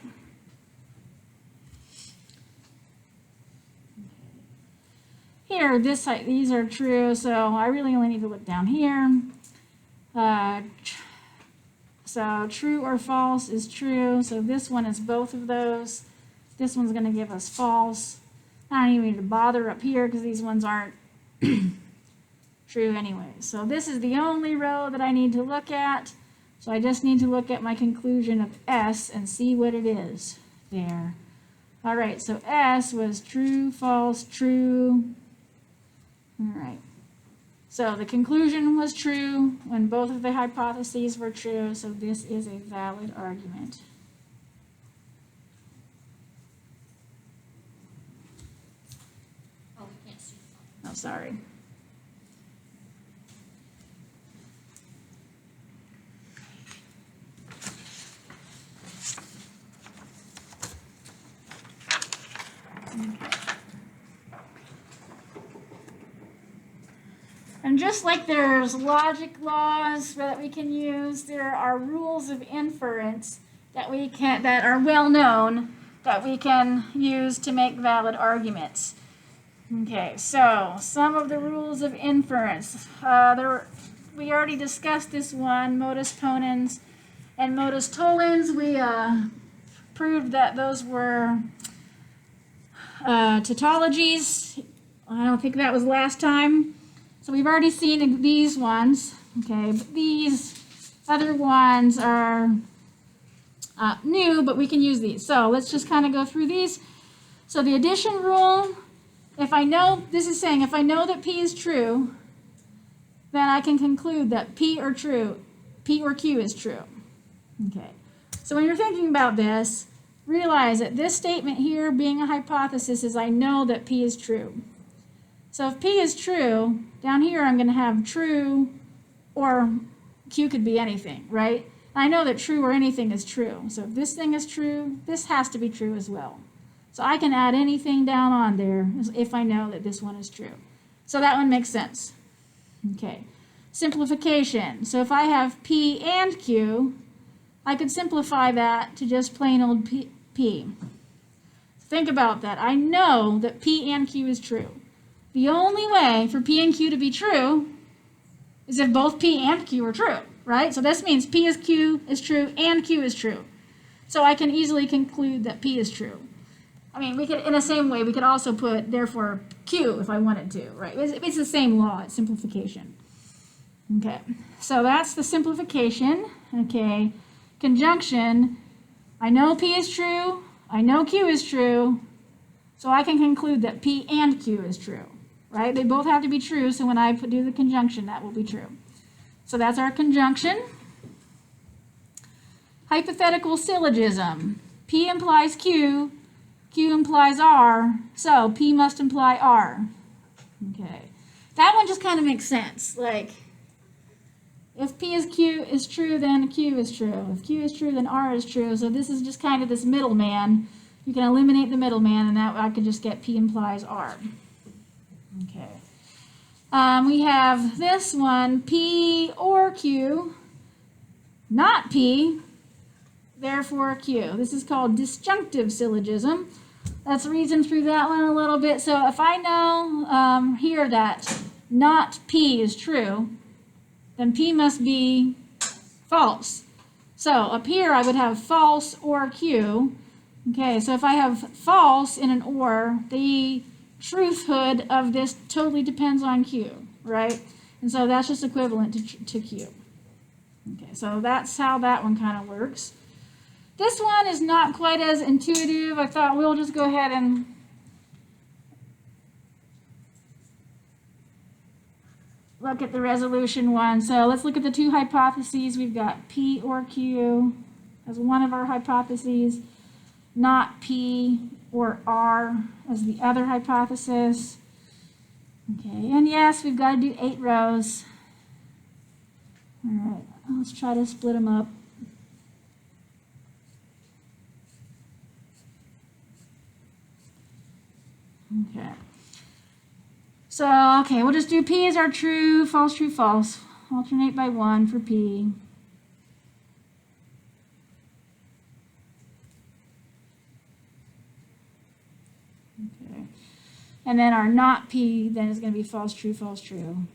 Here, these are true, so I really only need to look down here. So true or false is true, so this one is both of those. This one's going to give us false. I don't even need to bother up here because these ones aren't true anyway. So this is the only row that I need to look at. So I just need to look at my conclusion of S and see what it is there. All right, so S was true, false, true. All right. So the conclusion was true when both of the hypotheses were true, so this is a valid argument. Oh, we can't see the Oh, sorry. And just like there's logic laws that we can use, there are rules of inference that are well known that we can use to make valid arguments. Okay, so some of the rules of inference. We already discussed this one, modus ponens and modus tollens. We proved that those were tautologies. I don't think that was last time. So we've already seen these ones, okay, but these other ones are new, but we can use these. So let's just kind of go through these. So the addition rule, if I know that P is true, then I can conclude that P or Q is true. Okay, so when you're thinking about this, realize that this statement here being a hypothesis is I know that P is true. So if P is true, down here I'm going to have true, or Q could be anything, right? I know that true or anything is true. So if this thing is true, this has to be true as well. So I can add anything down on there if I know that this one is true. So that one makes sense. Okay. Simplification. So if I have P and Q, I could simplify that to just plain old P. Think about that. I know that P and Q is true. The only way for P and Q to be true is if both P and Q are true, right? So this means P is Q is true and Q is true. So I can easily conclude that P is true. I mean, we could, in the same way, we could also put, therefore, Q if I wanted to, right? It's the same law, it's simplification. Okay, so that's the simplification, okay? Conjunction, I know P is true, I know Q is true, so I can conclude that P and Q is true, right? They both have to be true, so when I do the conjunction, that will be true. So that's our conjunction. Hypothetical syllogism. P implies Q, Q implies R, so P must imply R. Okay, that one just kind of makes sense. Like, if P is Q is true, then Q is true. If Q is true, then R is true. So this is just kind of this middleman. You can eliminate the middleman, and that I could just get P implies R. Okay. We have this one, P or Q, not P, therefore Q. This is called disjunctive syllogism. Let's reason through that one a little bit. So if I know here that not P is true, then P must be false. So up here I would have false or Q. Okay, so if I have false in an or, the truthhood of this totally depends on Q, right? And so that's just equivalent to Q. Okay, so that's how that one kind of works. This one is not quite as intuitive. I thought we'll just go ahead and look at the resolution one. So let's look at the two hypotheses. We've got P or Q as one of our hypotheses, not P or R as the other hypothesis. Okay, and yes, we've got to do 8 rows. All right, let's try to split them up. Okay. So, okay, we'll just do P as our true, false, true, false. Alternate by 1 for P. Okay. And then our not P then is going to be false, true, false, true.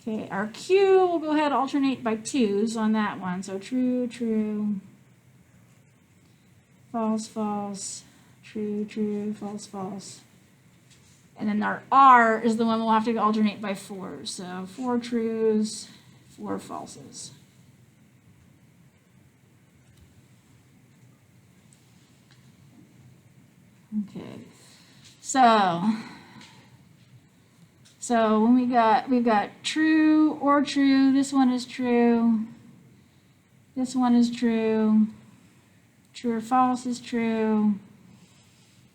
Okay, our Q, we'll go ahead and alternate by 2s on that one. So true, true, false, false, true, true, false, false. And then our R is the one we'll have to alternate by 4s. So 4 trues, 4 falses. Okay, so when we've got true or true, this one is true, this one is true, true or false is true.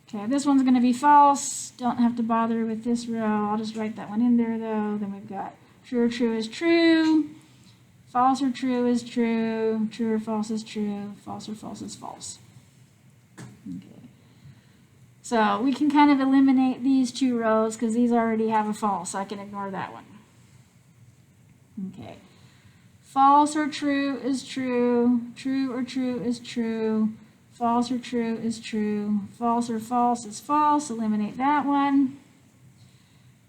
Okay, this one's going to be false, don't have to bother with this row, I'll just write that one in there though. Then we've got true or true is true, false or true is true, true or false is true, false or false is false. Okay. So we can kind of eliminate these 2 rows because these already have a false. I can ignore that one. Okay. False or true is true. True or true is true. False or true is true. False or false is false. Eliminate that one.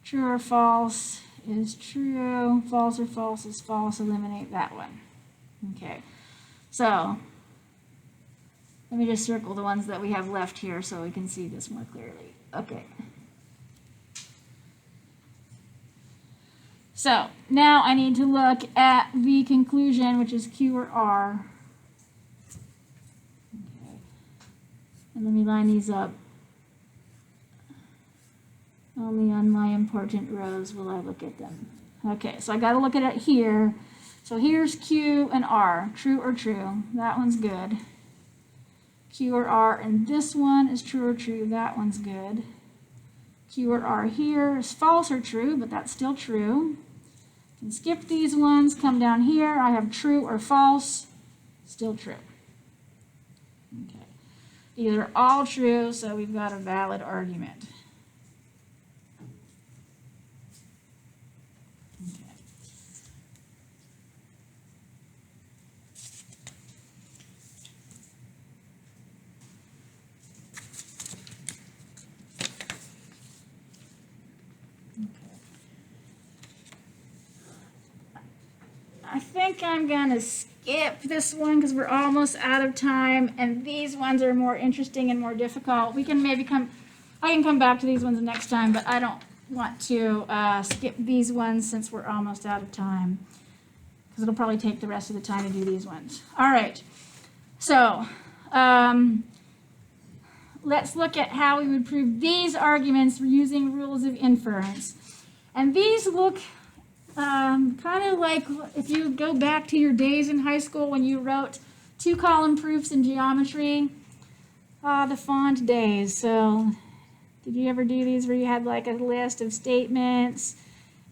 True or false is true. False or false is false. Eliminate that one. Okay. So let me just circle the ones that we have left here so we can see this more clearly. Okay. So now I need to look at the conclusion, which is Q or R. Okay. And let me line these up. Only on my important rows will I look at them. Okay, so I got to look at it here. So here's Q and R, true or true. That one's good. Q or R, and this one is true or true. That one's good. Q or R here is false or true, but that's still true. Can skip these ones, come down here. I have true or false, still true. Okay. These are all true, so we've got a valid argument. I think I'm going to skip this one because we're almost out of time, and these ones are more interesting and more difficult. We can maybe I can come back to these ones next time, but I don't want to skip these ones since we're almost out of time because it'll probably take the rest of the time to do these ones. All right, so let's look at how we would prove these arguments using rules of inference. And these look kind of like if you go back to your days in high school when you wrote 2-column proofs in geometry. The fond days. So did you ever do these where you had like a list of statements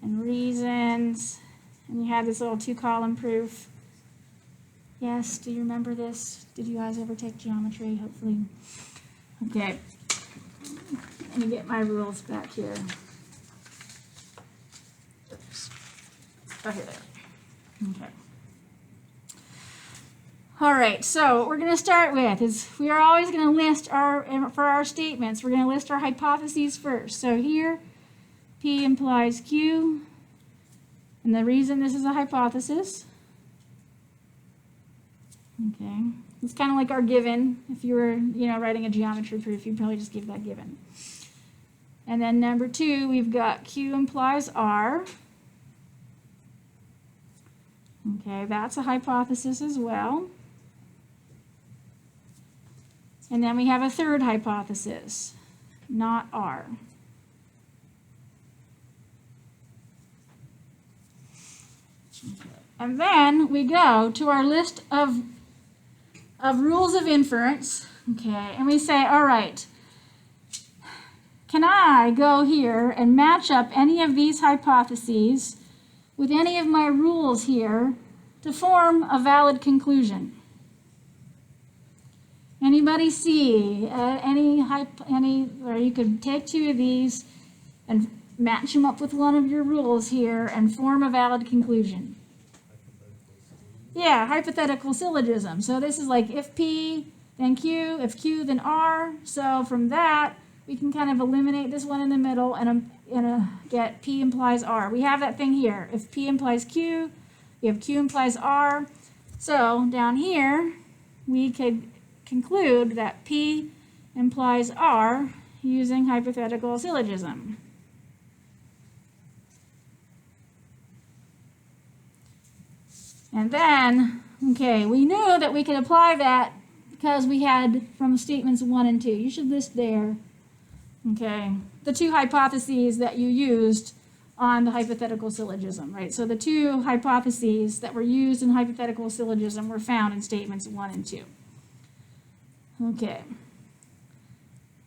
and reasons and you had this little 2-column proof? Yes, do you remember this? Did you guys ever take geometry? Hopefully. Okay. Let me get my rules back here. Oh, here they are. Okay. All right, so what we're going to start with is we are always going to list for our statements, we're going to list our hypotheses first. So here, P implies Q, and the reason this is a hypothesis, okay, it's kind of like our given. If you were, writing a geometry proof, you'd probably just give that given. And then number 2, we've got Q implies R. Okay, that's a hypothesis as well. And then we have a third hypothesis, not R. Okay. And then we go to our list of rules of inference, okay, and we say, all right, can I go here and match up any of these hypotheses with any of my rules here to form a valid conclusion? Anybody see or you could take two of these and match them up with one of your rules here and form a valid conclusion. Yeah, hypothetical syllogism. So this is like if P, then Q, if Q, then R. So from that, we can kind of eliminate this one in the middle and get P implies R. We have that thing here. If P implies Q, we have Q implies R. So down here, we could conclude that P implies R using hypothetical syllogism. And then, okay, we knew that we could apply that because we had from statements 1 and 2. You should list there, okay, the two hypotheses that you used on the hypothetical syllogism, right? So the two hypotheses that were used in hypothetical syllogism were found in statements 1 and 2. Okay.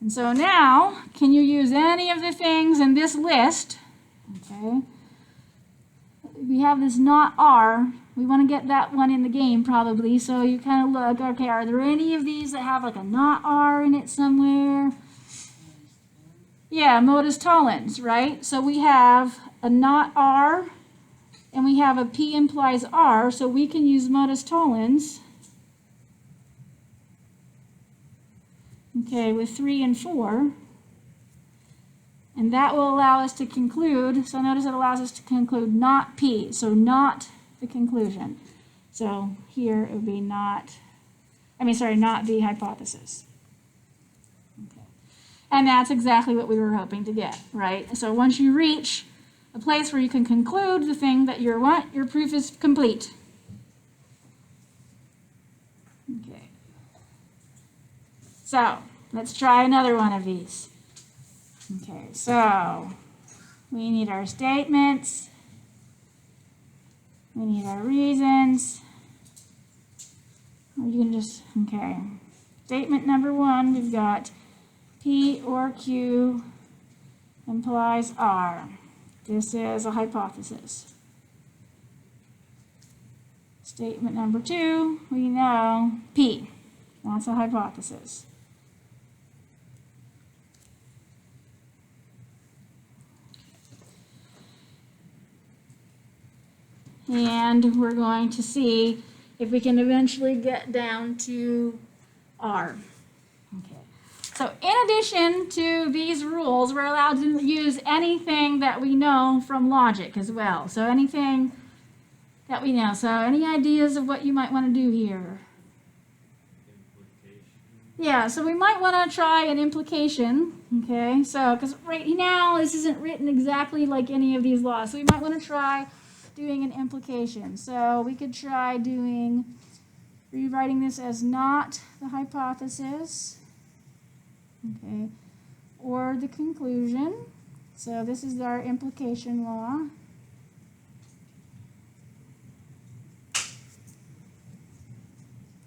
And so now, can you use any of the things in this list? Okay. We have this not R. We want to get that one in the game probably. So you kind of look, okay, are there any of these that have like a not R in it somewhere? Yeah, modus tollens, right? So we have a not R and we have a P implies R. So we can use modus tollens. Okay, with 3 and 4. And that will allow us to conclude, so notice it allows us to conclude not P, so not the conclusion. So here it would be not the hypothesis. Okay. And that's exactly what we were hoping to get, right? So once you reach a place where you can conclude the thing that you want, your proof is complete. Okay. So let's try another one of these. Okay, so we need our statements, we need our reasons, or you can just, okay. Statement number 1, we've got P or Q implies R. This is a hypothesis. Statement number 2, we know P. That's a hypothesis. And we're going to see if we can eventually get down to R. Okay. So in addition to these rules, we're allowed to use anything that we know from logic as well. So anything that we know. So any ideas of what you might want to do here? Yeah, so we might want to try an implication. Okay, so because right now this isn't written exactly like any of these laws. So we might want to try doing an implication. So we could try rewriting this as not the hypothesis, okay, or the conclusion. So this is our implication law.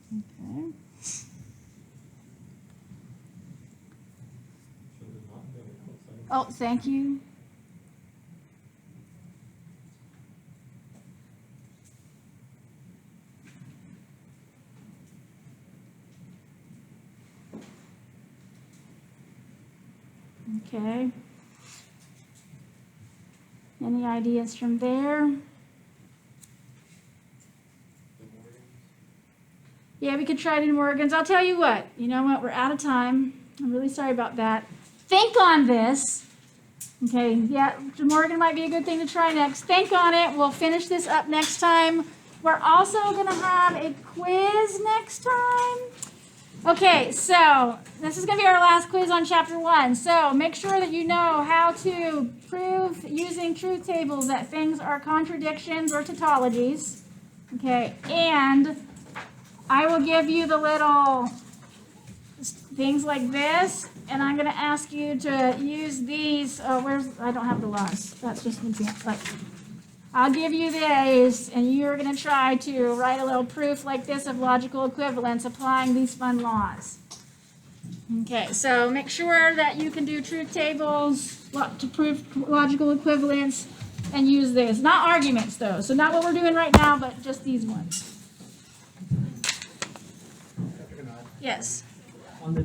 Okay. Oh, thank you. Okay. Any ideas from there? Yeah, we could try De Morgan's. I'll tell you what. You know what? We're out of time. I'm really sorry about that. Think on this. Okay, yeah, De Morgan might be a good thing to try next. Think on it. We'll finish this up next time. We're also going to have a quiz next time. Okay, so this is going to be our last quiz on Chapter 1. So make sure that you know how to prove using truth tables that things are contradictions or tautologies. Okay, and I will give you the little things like this, and I'm going to ask you to use these. I don't have the laws. That's just an example. I'll give you these, and you're gonna try to write a little proof like this of logical equivalence applying these fun laws. Okay, so make sure that you can do truth tables to prove logical equivalence and use this. Not arguments though, so not what we're doing right now, but just these ones. Dr. Bernard, Yes. on the